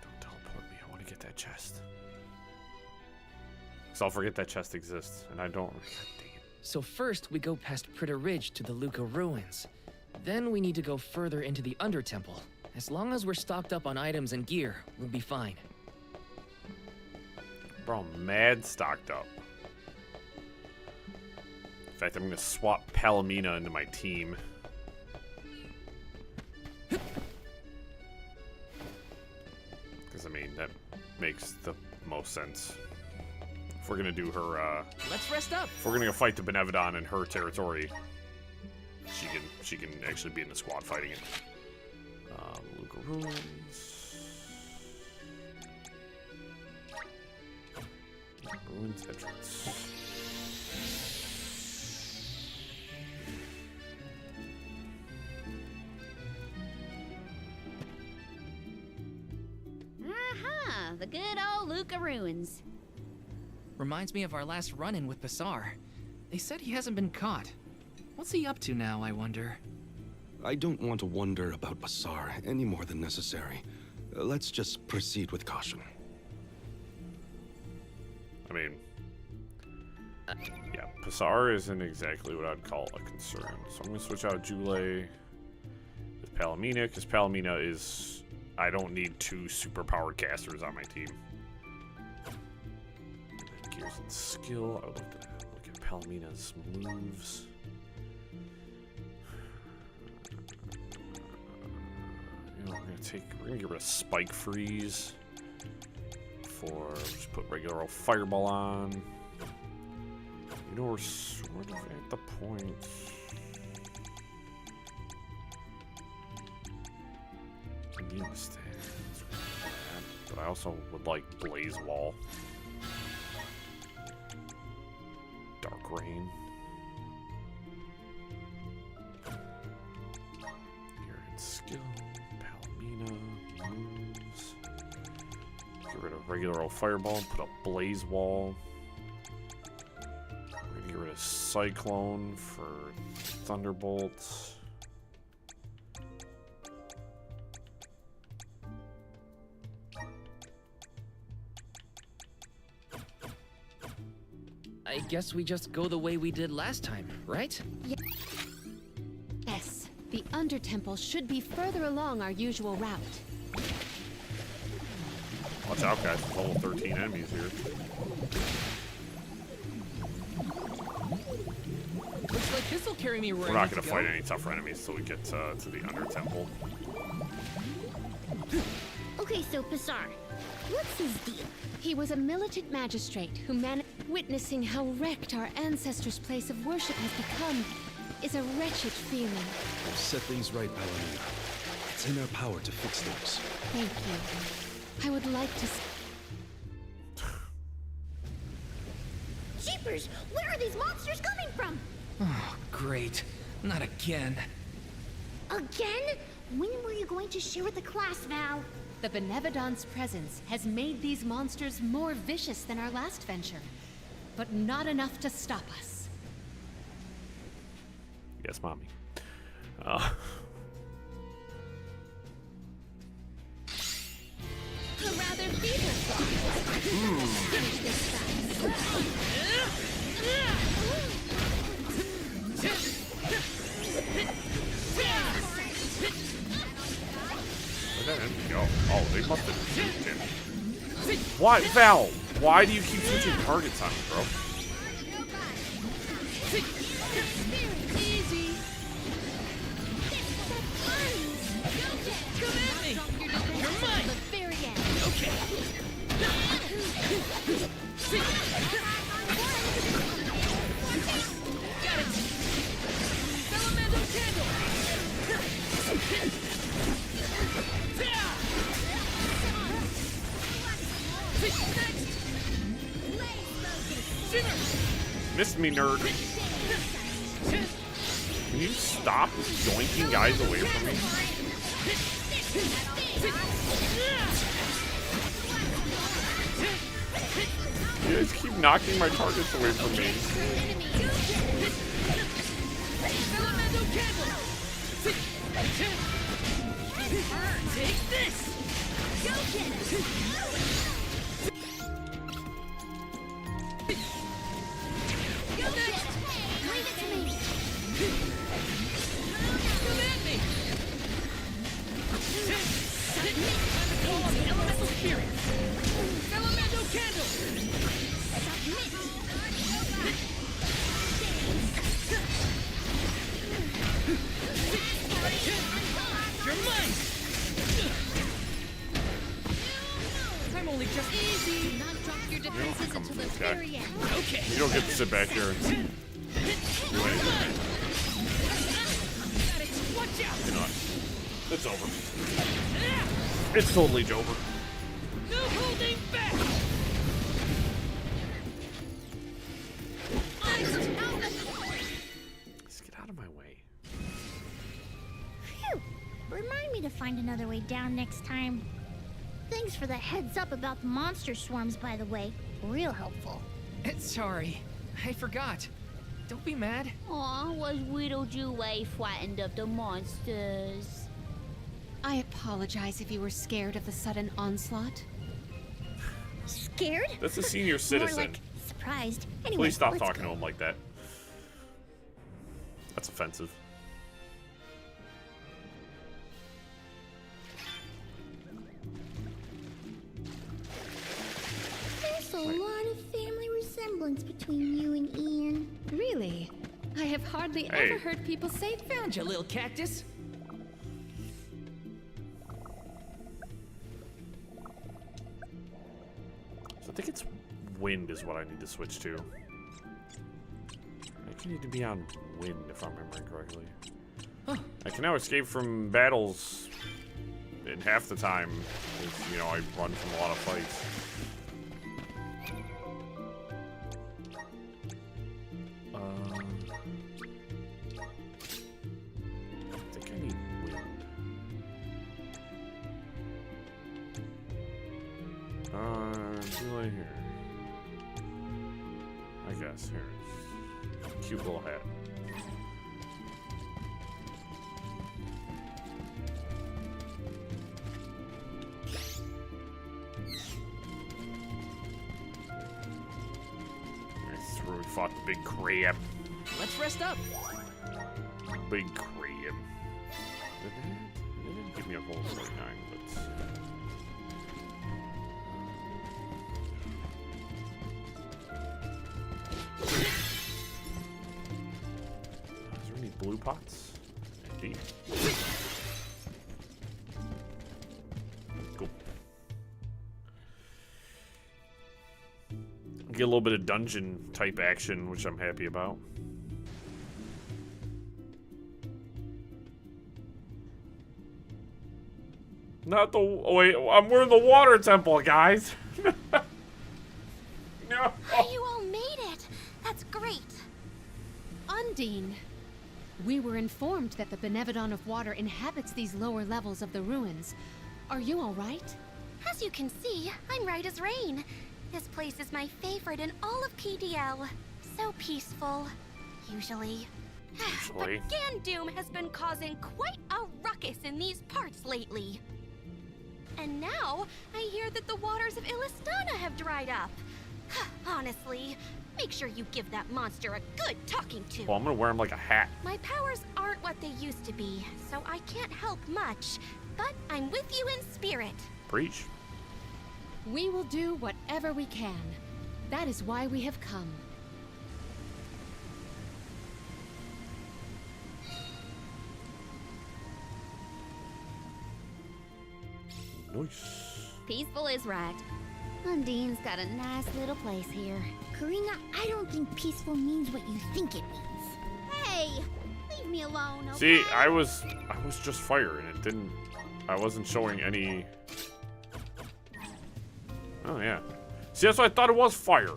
Don't teleport me. I want to get that chest. Because I'll forget that chest exists, and I don't... God dang it. So first, we go past Pritter Ridge to the Luca ruins. Then we need to go further into the Undertemple. As long as we're stocked up on items and gear, we'll be fine. Bro, I'm mad stocked up. In fact, I'm going to swap Palomina into my team. Because, I mean, that makes the most sense. If we're going to do her, Let's rest up. If we're going to go fight the Benevodon in her territory, she can actually be in the squad fighting it. Luca Ruins. Ruins entrance. Aha! The good old Luca ruins. Reminds me of our last run-in with Basar. They said he hasn't been caught. What's he up to now, I wonder? I don't want to wonder about Basar any more than necessary. Let's just proceed with caution. I mean, yeah, Basar isn't exactly what I'd call a concern. So I'm going to switch out Jule with Palomina, because Palomina is... I don't need two superpowered casters on my team. Gears and skill. I would like to look at Palomina's moves. You know, we're gonna get rid of Spike Freeze. Just put regular old Fireball on. You know, we're sort of at the point. I need to stay. But I also would like Blaze Wall. Dark Rain. Here it's go. Palomina moves. Get rid of regular old fireball and put a blaze wall. We're gonna get rid of cyclone for thunderbolt. I guess we just go the way we did last time, right? Yes, the Undertemple should be further along our usual route. Watch out, guys. There's level 13 enemies here. Looks like this'll carry me where We're I not need going to to fight go. any tougher enemies till we get to the Undertemple. Okay, so Pissar, what's his deal? He was a militant magistrate who witnessing how wrecked our ancestors' place of worship has become is a wretched feeling. We'll set things right, Palomina. It's in our power to fix things. Thank you. I would like to... Jeepers, where are these monsters coming from? Oh, great. Not again. Again? When were you going to share with the class, Val? The Benevodon's presence has made these monsters more vicious than our last venture, but not enough to stop us. Yes, Mommy. A rather feeble finish this Where'd that enemy go? Oh, they must have duped him. Why, Val? Why do you keep switching targets on me, bro? Easy. Come at me! You're mine! The very end. Okay. Got it! Salamando candle! Missed me, nerd. Can you stop yoinking guys away from me? You guys keep knocking my targets away from me. Take this! Go get it! Go get it! Leave it to me! Come at me! Time to call on the elemental spirit! Elemental candle! You're mine! I'm only just easy. Do not drop your defenses until the very end. Okay. You don't get to sit back here and do anything. Watch out! You know what? It's over. It's totally over. No holding back! Just get out of my way. Phew! Remind me to find another way down next time. Thanks for the heads up about the monster swarms, by the way. Real helpful. Sorry. I forgot. Don't be mad. Aw, was Widow Jeway frightened of the monsters? I apologize if you were scared of the sudden onslaught. Scared? That's a senior citizen. More like surprised. Anyway, Please stop let's talking go. to him like that. That's offensive. There's a lot of family resemblance between you and Ian. Really? I have hardly Hey. ever heard people say Found you, little cactus. So I think it's wind is what I need to switch to. I think you need to be on wind if I'm remembering correctly. I can now escape from battles in half the time. If, you know, I run from a lot of fights. I think I need wind. Really here. I guess here. Cute little hat. That's where we fought the big crab. Let's rest up. Big crab. They didn't give me a whole 49, but. Is there any blue pots? Indeed. Cool. Get a little bit of dungeon type action, which I'm happy about. Not the. Oh wait, we're in the water temple, guys. No. You all made it. That's great. Undine, we were informed that the Benevodon of Water inhabits these lower levels of the ruins. Are you all right? As you can see, I'm right as rain. This place is my favorite in all of KDL. So peaceful, usually. But Gandoom has been causing quite a ruckus in these parts lately. And now, I hear that the waters of Illistana have dried up. Honestly, make sure you give that monster a good talking to. Well, I'm gonna wear him like a hat. My powers aren't what they used to be, so I can't help much. But I'm with you in spirit. Preach. We will do whatever we can. That is why we have come. Nice. Peaceful is right. Undine's got a nice little place here. Karina, I don't think peaceful means what you think it means. Hey, leave me alone, okay? See, I was just fire, and it didn't. I wasn't showing any. Oh yeah. See, that's what I thought it was fire.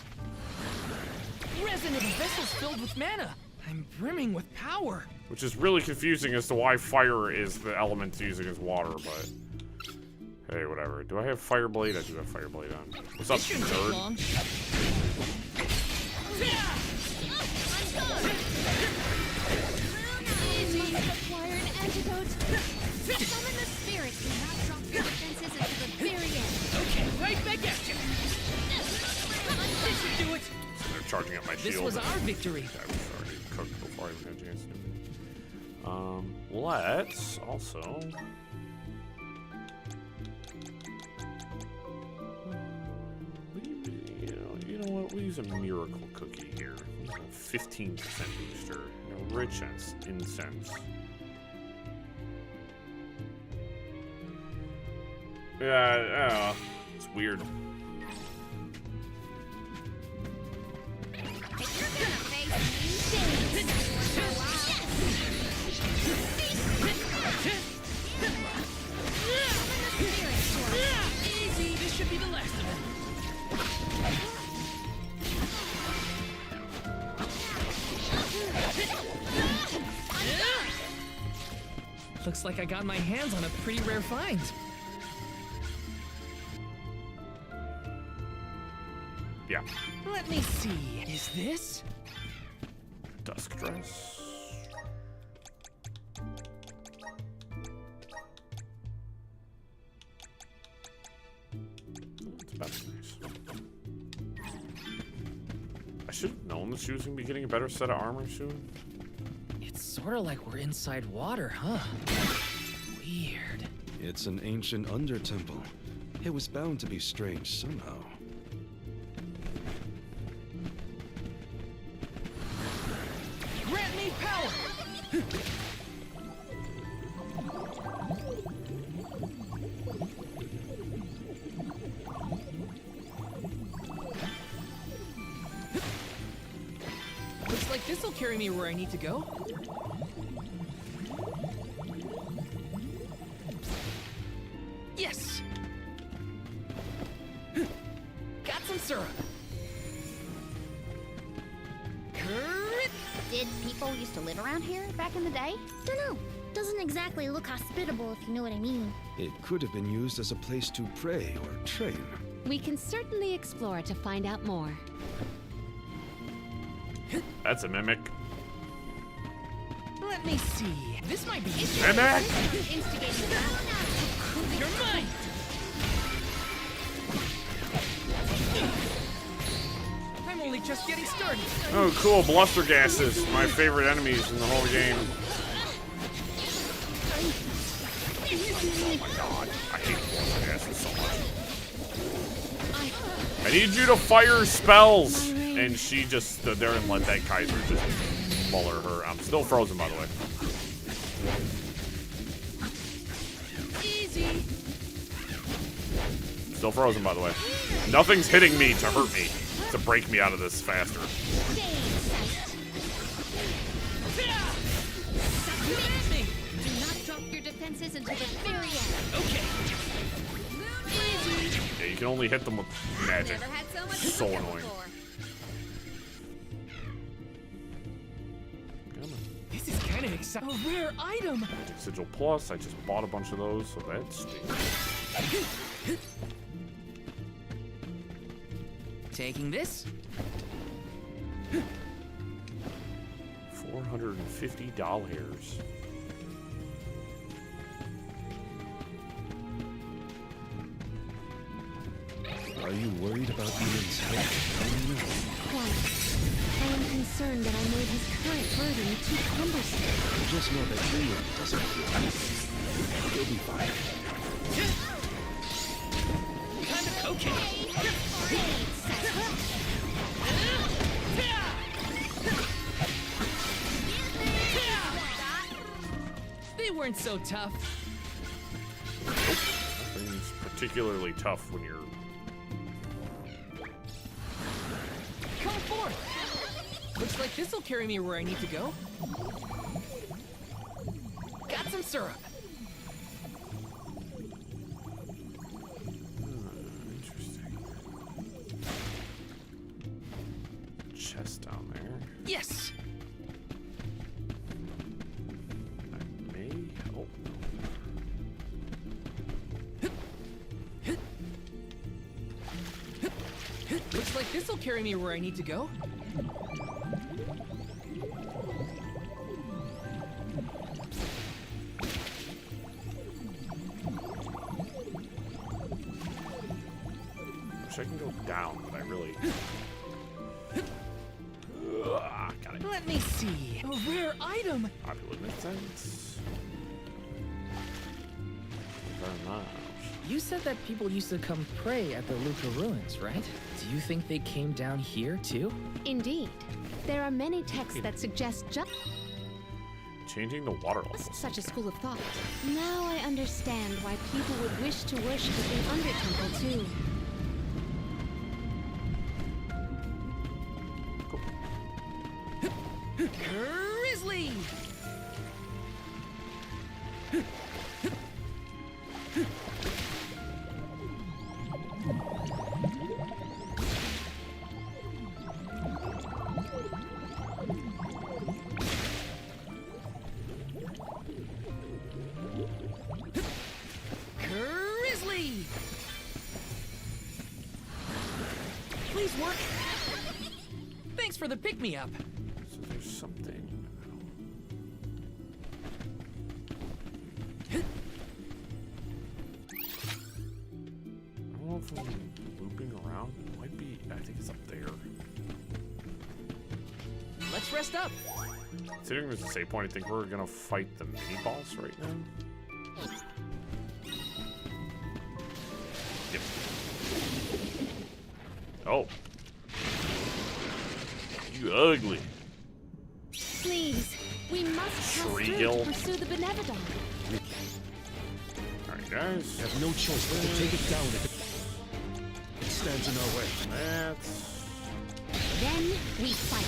Resonant vessels filled with mana. I'm brimming with power. Which is really confusing as to why fire is the element to use against water, but. Hey, whatever. Do I have Fireblade? I do have Fireblade on. What's up, nerd? Acquire an antidote. Summon the spirit. Do not drop your defenses until the very end. Okay, right back at you. This should do it. They're charging up my shield. This was our victory. I was already cooked before I even had a chance to do it. Let's also. You know what? We'll use a miracle cookie here. 15% booster. Rich incense. Yeah, it's weird. Easy, this should be the last of them. Looks like I got my hands on a pretty rare find. Yeah. Let me see. Is this? Dusk dress. That's nice. I should have known that she was going to be getting a better set of armor soon. It's sort of like we're inside water, huh? Weird. It's an ancient under-temple. It was bound to be strange somehow. Grant me power! Looks like this'll carry me where I need to go. Yes! Got some syrup. Did people used to live around here back in the day? Dunno. Doesn't exactly look hospitable, if you know what I mean. It could have been used as a place to pray or train. We can certainly explore to find out more. That's a mimic. Let me see. This might be Mimic! Instigating the battle. You're mine! I'm only just getting started. Oh, cool. Bluster gases. My favorite enemies in the whole game. Oh my god. I hate bluster gases so much. I need you to fire spells! And she just stood there and let that Kaiser just muller her. I'm still frozen, by the way. Easy. Still frozen, by the way. Nothing's hitting me to hurt me. To break me out of this faster. Do not drop your defenses until the very end. Okay. Yeah, you can only hit them with magic. Never had so much So fun annoying. before. This is kind of exciting. A rare item. Sigil Plus, I just bought a bunch of those, so that's Taking this. $450. Are you worried about Ian's health? Quite. I am concerned that I made his current burden too cumbersome. Just know that Ian doesn't feel it. He'll be fine. Kind of okay. They weren't so tough. Nothing's particularly tough when you're... Come forth. Looks like this'll carry me where I need to go. Got some syrup. Interesting. Chest down there. Yes. I may... Oh, Looks like this'll carry me where I need to go. wish I can go down, but I really... Got it. Let me see. A rare item. Opulent sense. Very much. You said that people used to come pray at the Luca ruins, right? Do you think they came down here too? Indeed. There are many texts that suggest just Changing the water level. such a school of thought. Now I understand why people would wish to worship at the Undertemple too. Grizzly! Grizzly! Please work. Thanks for the pick-me-up. So there's something. I don't know if I'm looping around. It might be. I think it's up there. Let's rest up. Considering there's a save point, I think we're gonna fight the mini boss right now. Yep. Oh. You ugly. Please, we must pass through Shriel. to pursue the Benevodon. Alright, guys. We have no choice but to take it down if it stands in our way. That's... Then we fight.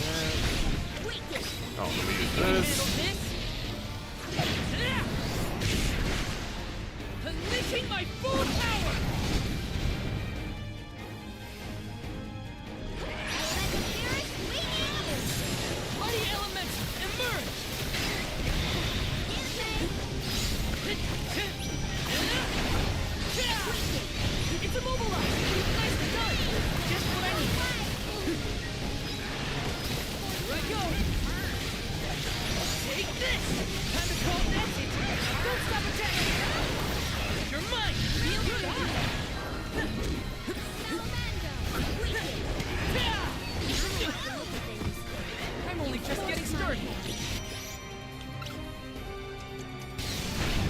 Oh, let me use this. Unleashing my full power! Mighty elements emerge! It's immobilized! Nice only just getting started.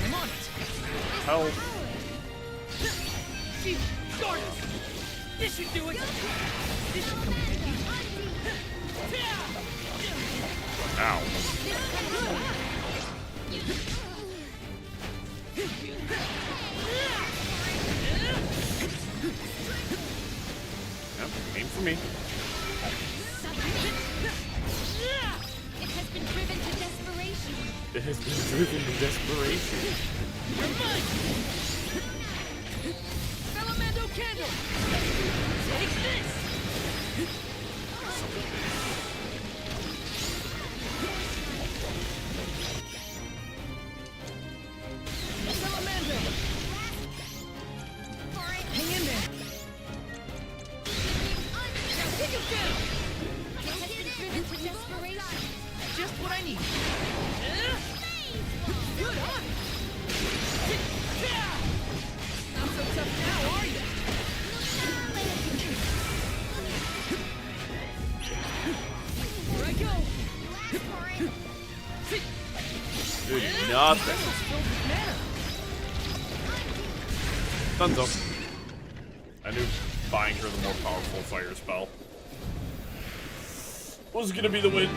I'm on it. Hell. She started. This should do it. This should come in handy. Ow. Yep, aim for me. It has been driven to desperation. It has been driven to desperation. You're mine! Salamando candle! Take this! Salamander! Hang in there! Now take him down! It has been driven to desperation. Just what I need. Good on! Not so tough now, are you? Here I go! Dude, nothing. Dunzo. I knew buying her the more powerful fire spell was gonna be the win.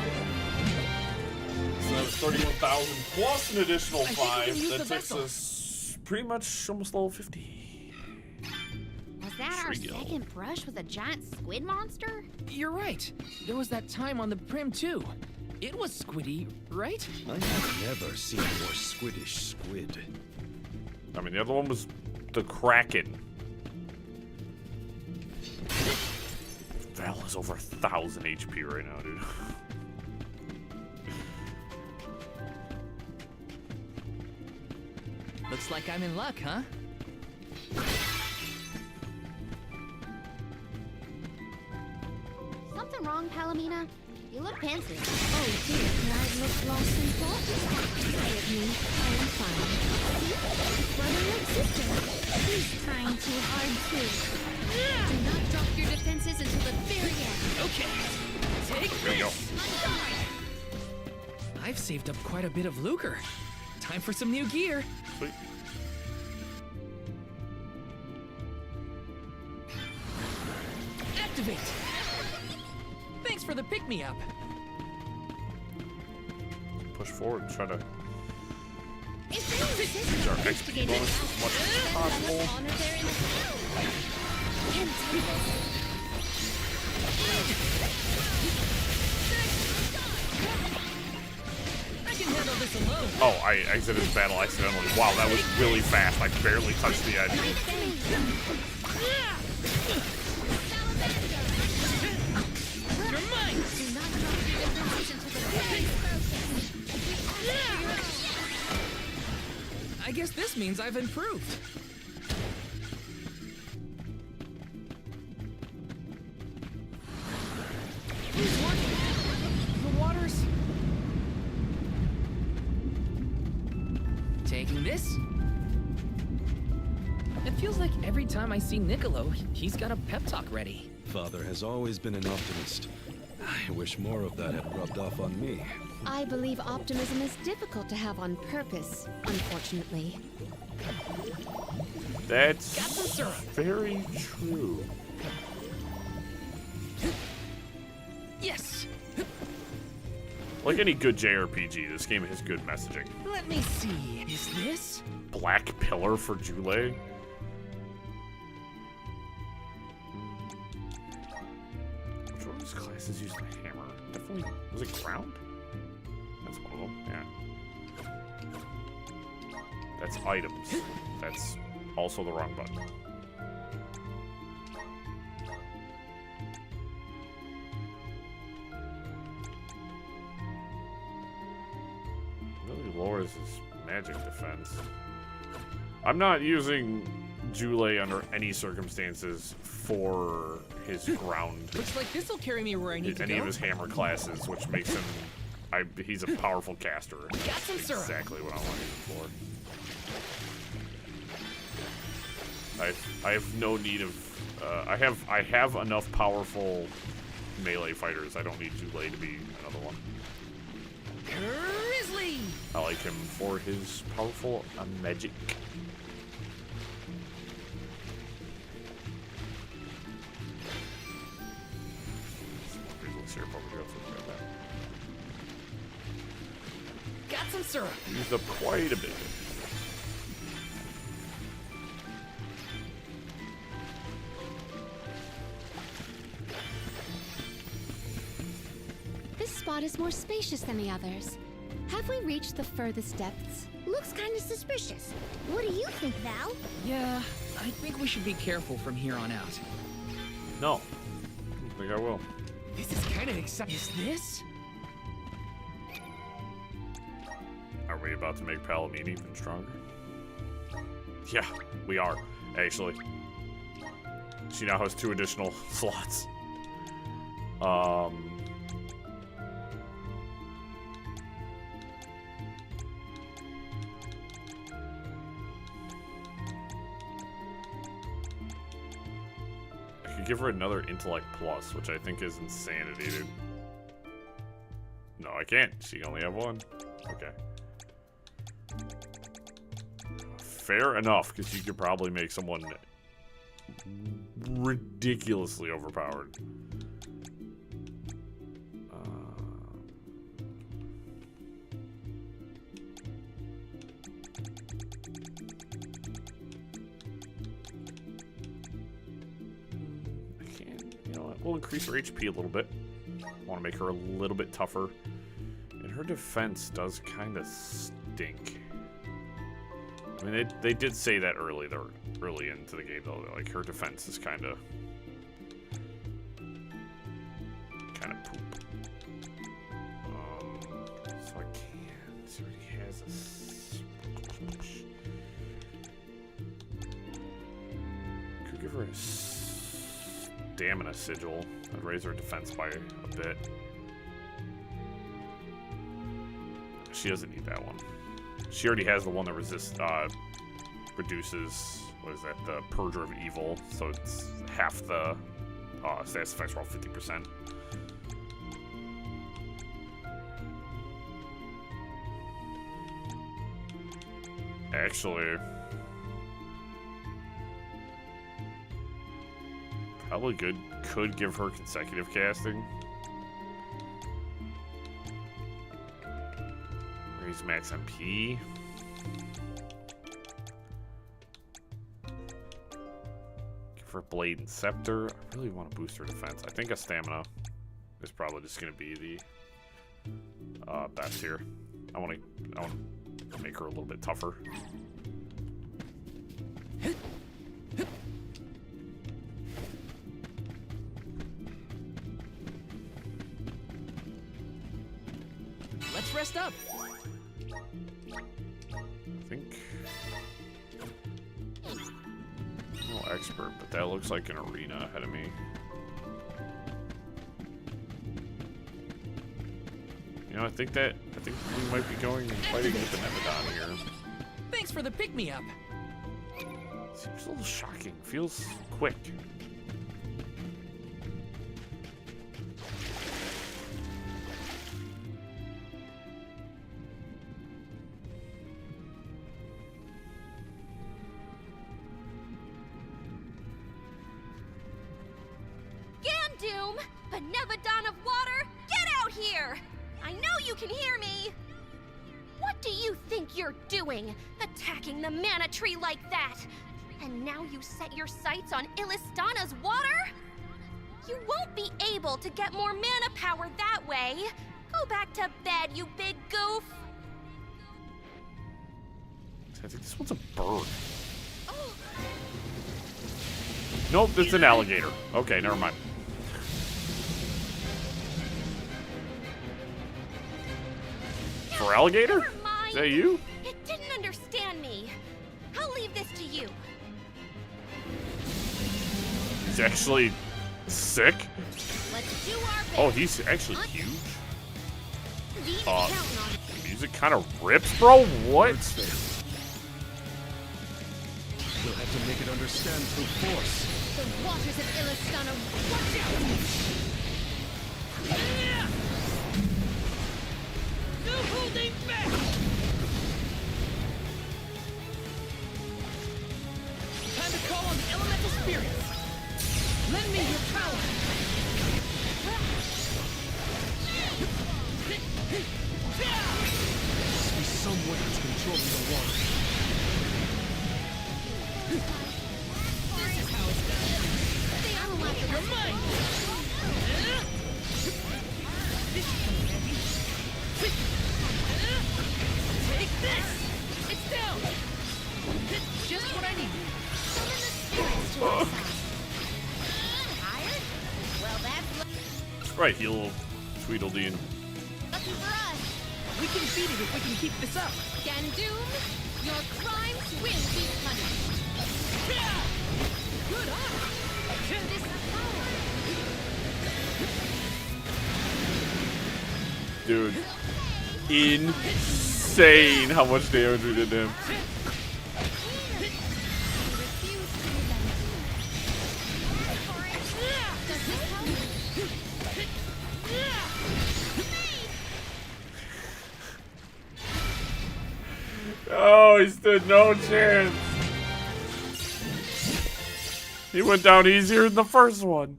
So that was 31,000 plus an additional 5. That takes us pretty much almost level 50. Was that our Shrigo. second brush with a giant squid monster? You're right. There was that time on the Prim, too. It was squiddy, right? I have never seen a more squiddish squid. I mean, the other one was the Kraken. Val is over 1,000 HP right now, dude. Looks like I'm in luck, huh? Something wrong, Palomina? You look pensive. Oh dear, I look lost in thought. Quiet me, I am fine. See? Brother and sister. He's trying too hard too. Do not drop your defenses until the very end. Okay. Take There you go. I've saved up quite a bit of lucre. Time for some new gear. Sweet. Activate. Thanks for the pick-me-up. Push forward and try to If they insist use our on XP instigating bonus as much as possible. honor their innocence. Can't take this. I can handle this alone. Oh, I exited the battle accidentally. Wow, that was really fast. I barely touched the edge. You're mine. Do not drop your defenses until the very I guess this means I've improved. Who's working? The water's... Taking this? It feels like every time I see Niccolo, he's got a pep talk ready. Father has always been an optimist. I wish more of that had rubbed off on me. I believe optimism is difficult to have on purpose, unfortunately. That's Got some syrup. very true. Yes! Like any good JRPG, this game has good messaging. Let me see. Is this? Black Pillar for Jule. Which one of these classes used the hammer? Definitely. Was it ground? That's one of them, yeah. That's items. That's also the wrong button. Really lowers his magic defense. I'm not using Jule under any circumstances for his ground. Looks like this'll carry me where I need to Any go. of his hammer classes, which makes him... he's a powerful caster. Got some syrup. Exactly what I want him for. I have no need of... I have enough powerful melee fighters. I don't need Jule to be another one. I like him for his powerful magic. Got some syrup. Used up quite a bit. This spot is more spacious than the others. Have we reached the furthest depths? Looks kind of suspicious. What do you think, Val? Yeah, I think we should be careful from here on out. No. I don't think I will. This is kind of exciting. Is this? Are we about to make Palamine even stronger? Yeah, we are, actually. She now has 2 additional slots. I could give her another intellect plus, which I think is insanity, dude. No, I can't. She can only have 1. Okay. Fair enough, because you could probably make someone ridiculously overpowered. I can't, you know what? We'll increase her HP a little bit. Want to make her a little bit tougher. And her defense does kind of stink. I mean, they did say that early into the game, though. Like, her defense is kind of poop. So I can't. She already has a... Could give her a stamina sigil. I'd raise her defense by a bit. She doesn't need that one. She already has the one that reduces, what is that, the Purger of Evil, so it's half the status effects are all 50%. Actually, probably could give her consecutive casting. Raise max MP. Give her Blade and Scepter. I really want to boost her defense. I think a stamina is probably just going to be the best here. I want to make her a little bit tougher. Let's rest up. I think no expert, but that looks like an arena ahead of me. You know, I think we might be going and fighting with the Nevedon here. Thanks for the pick-me-up. Seems a little shocking. Feels quick. Gandoom! Benevodon of water, get out here! I know you can hear me! What do you think you're doing, attacking the mana tree like that? And now you set your sights on Illistana's water? You won't be able to get more mana power that way. Go back to bed, you big goof. I think this one's a bird. Nope, it's an alligator. Okay, never mind. For alligator? Is that you? It didn't understand me. I'll leave this to you. He's actually sick? Let's do our best. Oh, he's actually huge. These The music kind of rips, bro? What? We'll have to make it understand through force. The waters of Illistana, watch out! No holding back! Right, heal Tweedledee and... Lucky for us. We can beat it if we can keep this up. Gandoom, your crimes will be punished. Good eye. This power. Dude. Insane how much damage we did to him. Oh, he stood no chance. He went down easier than the first one.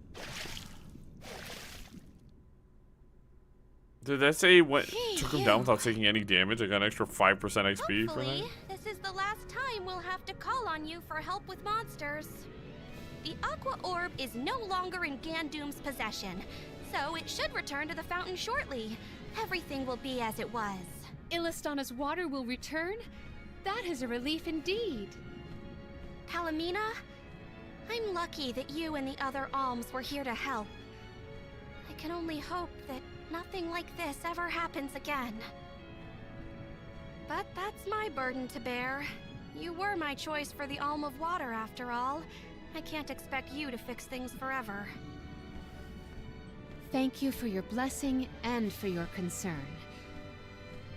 Did that say he took him down without taking any damage? I got an extra 5% XP for that. Hopefully, this is the last time we'll have to call on you for help with monsters. The Aqua Orb is no longer in Gandoom's possession, so it should return to the fountain shortly. Everything will be as it was. Illistana's water will return? That is a relief indeed. Palomina, I'm lucky that you and the other alms were here to help. I can only hope that nothing like this ever happens again. But that's my burden to bear. You were my choice for the Alm of Water, after all. I can't expect you to fix things forever. Thank you for your blessing and for your concern.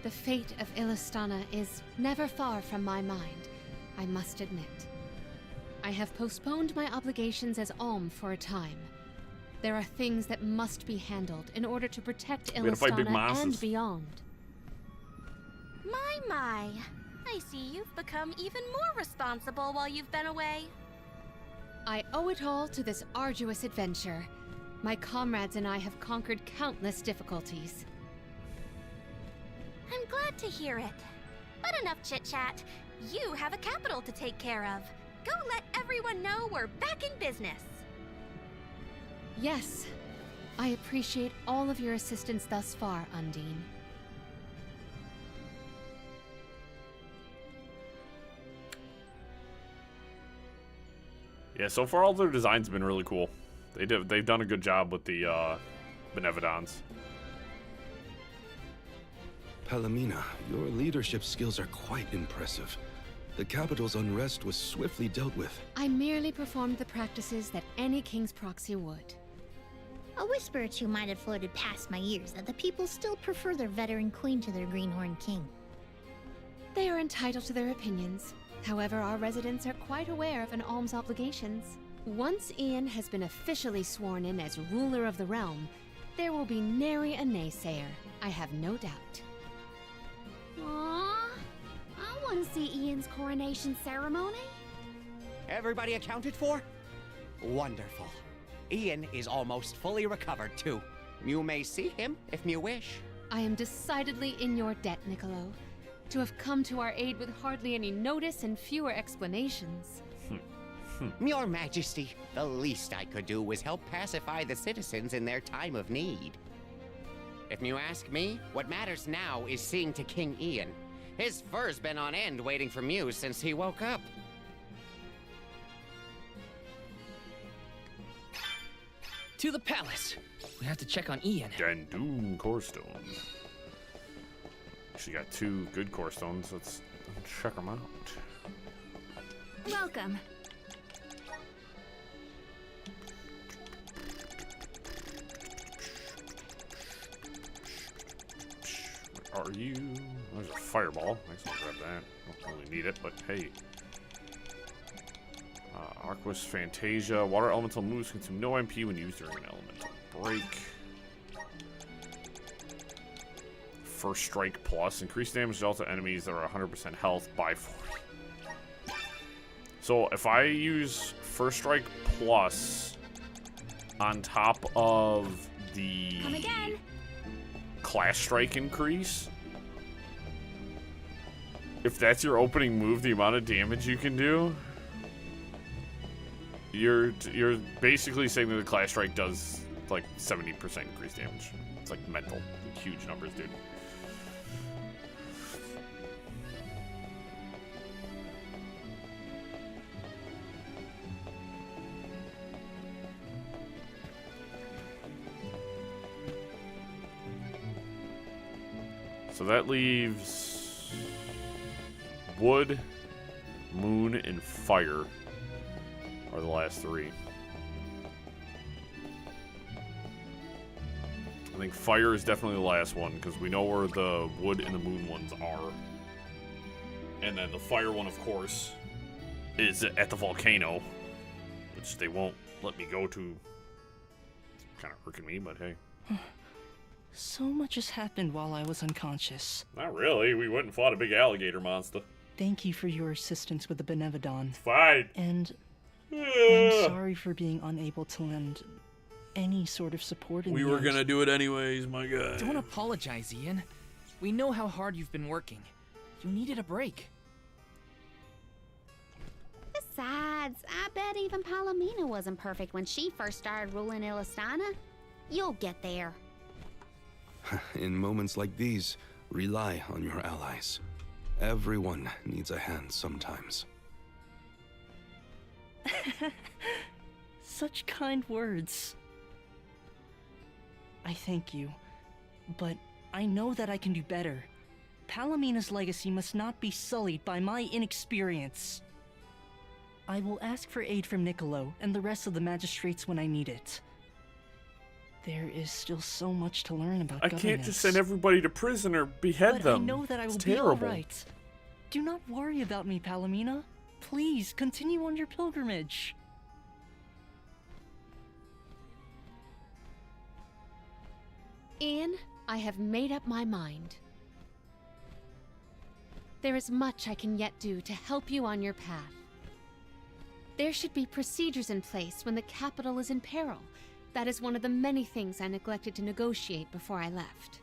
The fate of Illistana is never far from my mind, I must admit. I have postponed my obligations as Alm for a time. There are things that must be handled in order to protect Illistana and beyond. My. I see you've become even more responsible while you've been away. I owe it all to this arduous adventure. My comrades and I have conquered countless difficulties. I'm glad to hear it. But enough chit-chat. You have a capital to take care of. Go let everyone know we're back in business. Yes. I appreciate all of your assistance thus far, Undine. Yeah, so far all their designs have been really cool. They've done a good job with the Benevodons. Palomina, your leadership skills are quite impressive. The capital's unrest was swiftly dealt with. I merely performed the practices that any king's proxy would. A whisper or two might have floated past my ears that the people still prefer their veteran queen to their greenhorn king. They are entitled to their opinions. However, our residents are quite aware of an alm's obligations. Once Ian has been officially sworn in as ruler of the realm, there will be nary a naysayer, I have no doubt. Aww, I want to see Ian's coronation ceremony. Everybody accounted for? Wonderful. Ian is almost fully recovered, too. You may see him if you wish. I am decidedly in your debt, Niccolo. To have come to our aid with hardly any notice and fewer explanations. Your Majesty, the least I could do was help pacify the citizens in their time of need. If you ask me, what matters now is seeing to King Ian. His fur's been on end waiting for Mew since he woke up. To the palace. We have to check on Ian. Gandoom Core Stone. She got 2 good core stones. Let's check them out. Welcome. Where are you? There's a fireball. Nice to grab that. Don't really need it, but hey. Arquus Fantasia. Water elemental moves consume no MP when used during an elemental break. First Strike Plus. Increased damage dealt to enemies that are 100% health by 40. So if I use First Strike Plus on top of the Class Strike increase, if that's your opening move, the amount of damage you can do, you're basically saying that the Class Strike does like 70% increased damage. It's like mental. Huge numbers, dude. So that leaves wood, moon, and fire are the last three. I think fire is definitely the last one because we know where the wood and the moon ones are. And then the fire one, of course, is at the volcano, which they won't let me go to. It's kind of irking me, but hey. So much has happened while I was unconscious. Not really. We went and fought a big alligator monster. Thank you for your assistance with the Benevodon. Fine. And I'm sorry for being unable to lend any sort of support in We the were end. gonna do it anyways, my guy. Don't apologize, Ian. We know how hard you've been working. You needed a break. Besides, I bet even Palomina wasn't perfect when she first started ruling Illistana. You'll get there. In moments like these, rely on your allies. Everyone needs a hand sometimes. Such kind words. I thank you, but I know that I can do better. Palomina's legacy must not be sullied by my inexperience. I will ask for aid from Niccolo and the rest of the magistrates when I need it. There is still so much to learn about governance. can't just send everybody to prison or behead them. I know that I will It's be terrible. all right. Do not worry about me, Palomina. Please continue on your pilgrimage. Ian, I have made up my mind. There is much I can yet do to help you on your path. There should be procedures in place when the capital is in peril. That is one of the many things I neglected to negotiate before I left.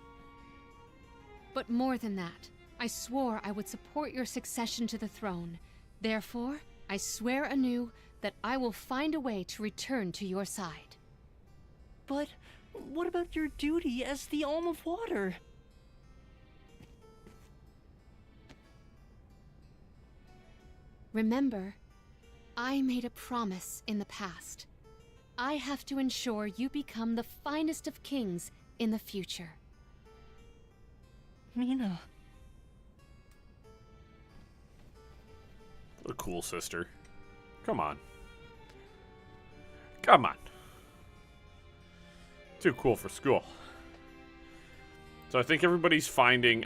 But more than that, I swore I would support your succession to the throne. Therefore, I swear anew that I will find a way to return to your side. But what about your duty as the Alm of Water? Remember, I made a promise in the past. I have to ensure you become the finest of kings in the future. Mina. What a cool sister. Come on. Come on. Too cool for school. So I think everybody's finding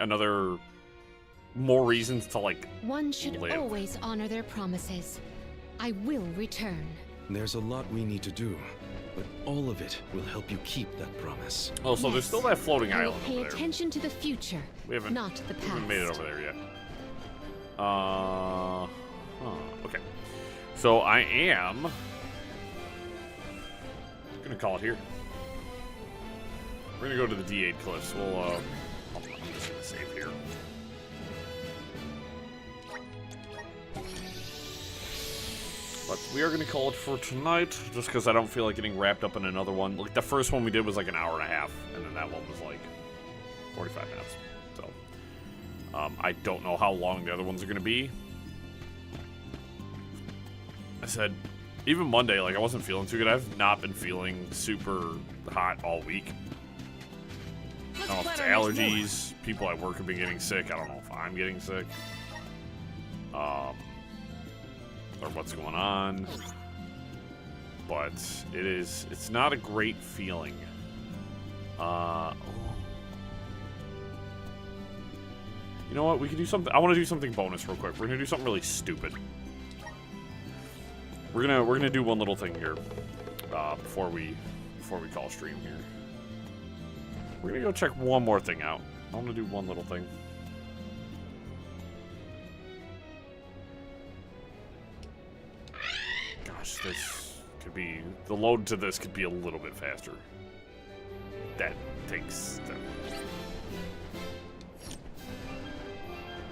more reasons to, like, One should live. always honor their promises. I will return. There's a lot we need to do, but all of it will help you keep that promise. Oh, so there's still that floating I will island pay over there. attention to the future, We haven't, not the we past. haven't made it over there yet. Okay. So I am gonna call it here. We're gonna go to the D8 cliffs. I'm just gonna save here. But we are going to call it for tonight, just because I don't feel like getting wrapped up in another one. Like, the first one we did was like an hour and a half, and then that one was like 45 minutes. So, I don't know how long the other ones are going to be. I said, even Monday, like, I wasn't feeling too good. I've not been feeling super hot all week. I don't know if it's allergies. People at work have been getting sick. I don't know if I'm getting sick. Or what's going on, but it's not a great feeling. You know what? We can do something. I want to do something bonus real quick. We're gonna do something really stupid. We're gonna do one little thing here before we call stream here. We're gonna go check one more thing out. I want to do one little thing. Gosh, this could be... The load to this could be a little bit faster. That takes...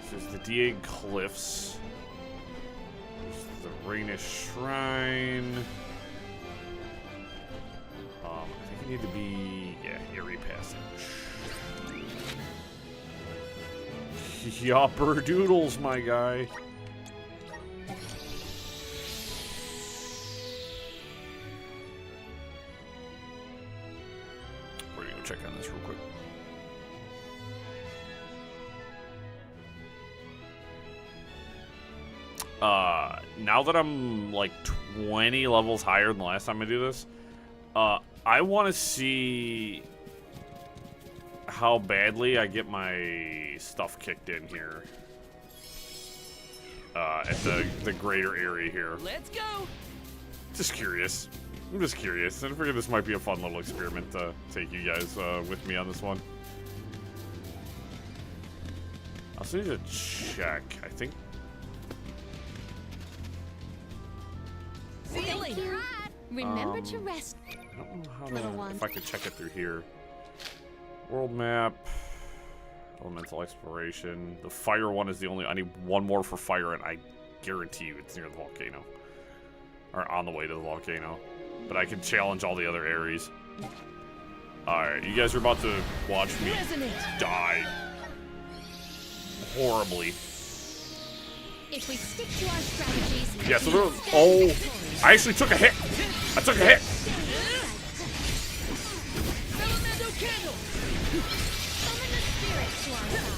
This is the D8 Cliffs. There's the Rainish Shrine. I think I need to be... Yeah, Eerie Passage. Yopper doodles, my guy. We're gonna go check on this real quick. now that I'm like 20 levels higher than the last time I do this, I want to see how badly I get my stuff kicked in here. At the greater area here. Let's go. Just curious. I'm just curious. And I figured this might be a fun little experiment to take you guys with me on this one. I also need to check. I think. See you later. Remember to rest. I don't know how to, if I could check it through here. World map. Elemental exploration. The fire one is the only. I need one more for fire, and I guarantee you it's near the volcano. Or on the way to the volcano. But I can challenge all the other areas. Alright, you guys are about to watch me die. Horribly. If we stick to our strategies. Yeah, so there. Oh, I actually took a hit. I took a hit.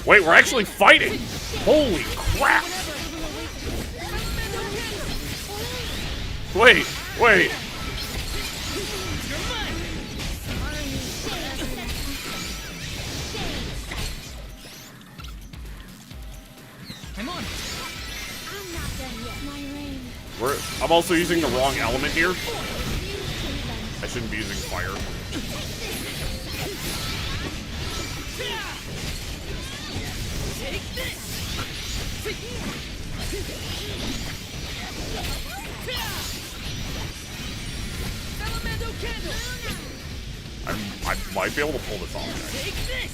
Wait, we're actually fighting. Holy crap. Wait. I'm on. I'm also using the wrong element here. I shouldn't be using fire. I might be able to pull this off, guys.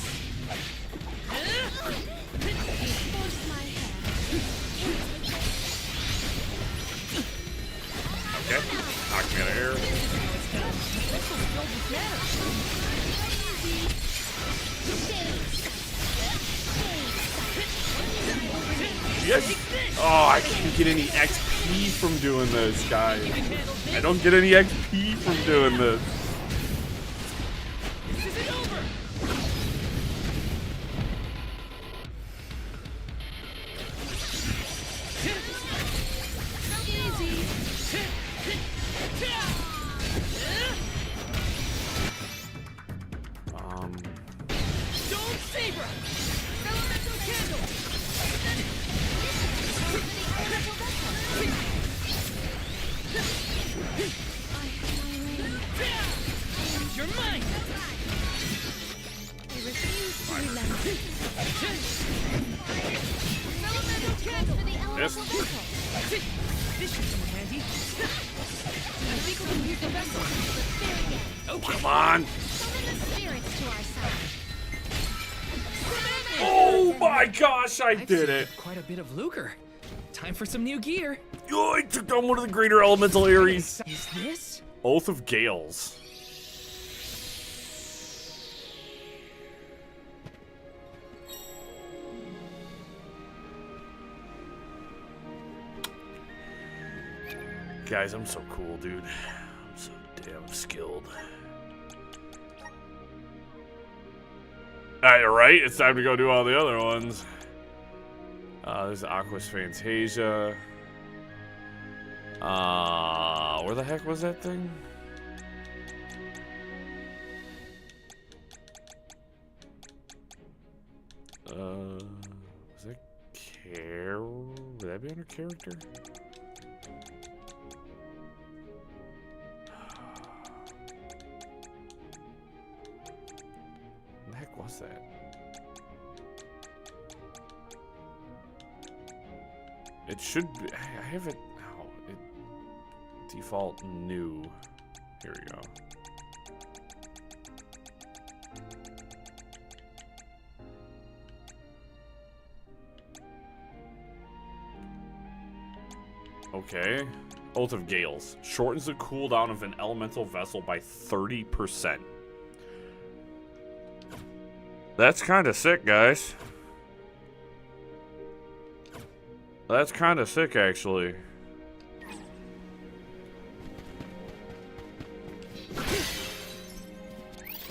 Okay, knock me out of air. Yes. Oh, I can't get any XP from doing this, guys. I don't get any XP from doing this. Come on! Oh my gosh, I did it! Quite a bit of lucre. Time for some new gear. Oh, I took down one of the greater elemental areas. Is this? Oath of Gales. Guys, I'm so cool, dude. I'm so damn skilled. Alright, it's time to go do all the other ones. There's Aqua's Fantasia. Where the heck was that thing? Was that would that be under character? What the heck was that? It should be. I have it. Oh, it default new. Here we go. Okay. Oath of Gales. Shortens the cooldown of an elemental vessel by 30%. That's kind of sick, guys. That's kind of sick, actually.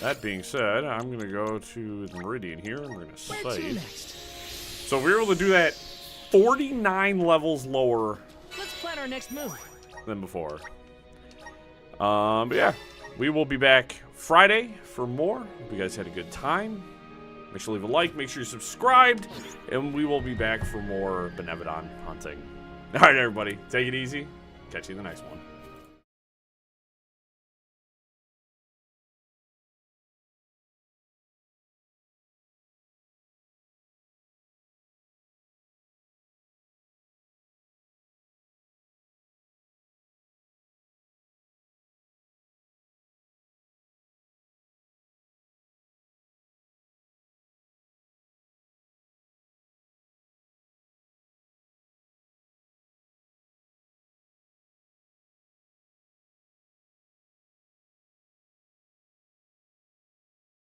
That being said, I'm going to go to the Meridian here. I'm going to save. So we were able to do that 49 levels lower plan our next move. than before. But yeah, we will be back Friday for more. Hope you guys had a good time. Make sure to leave a like, make sure you're subscribed, and we will be back for more Benevodon hunting. All right, everybody, take it easy. Catch you in the next one.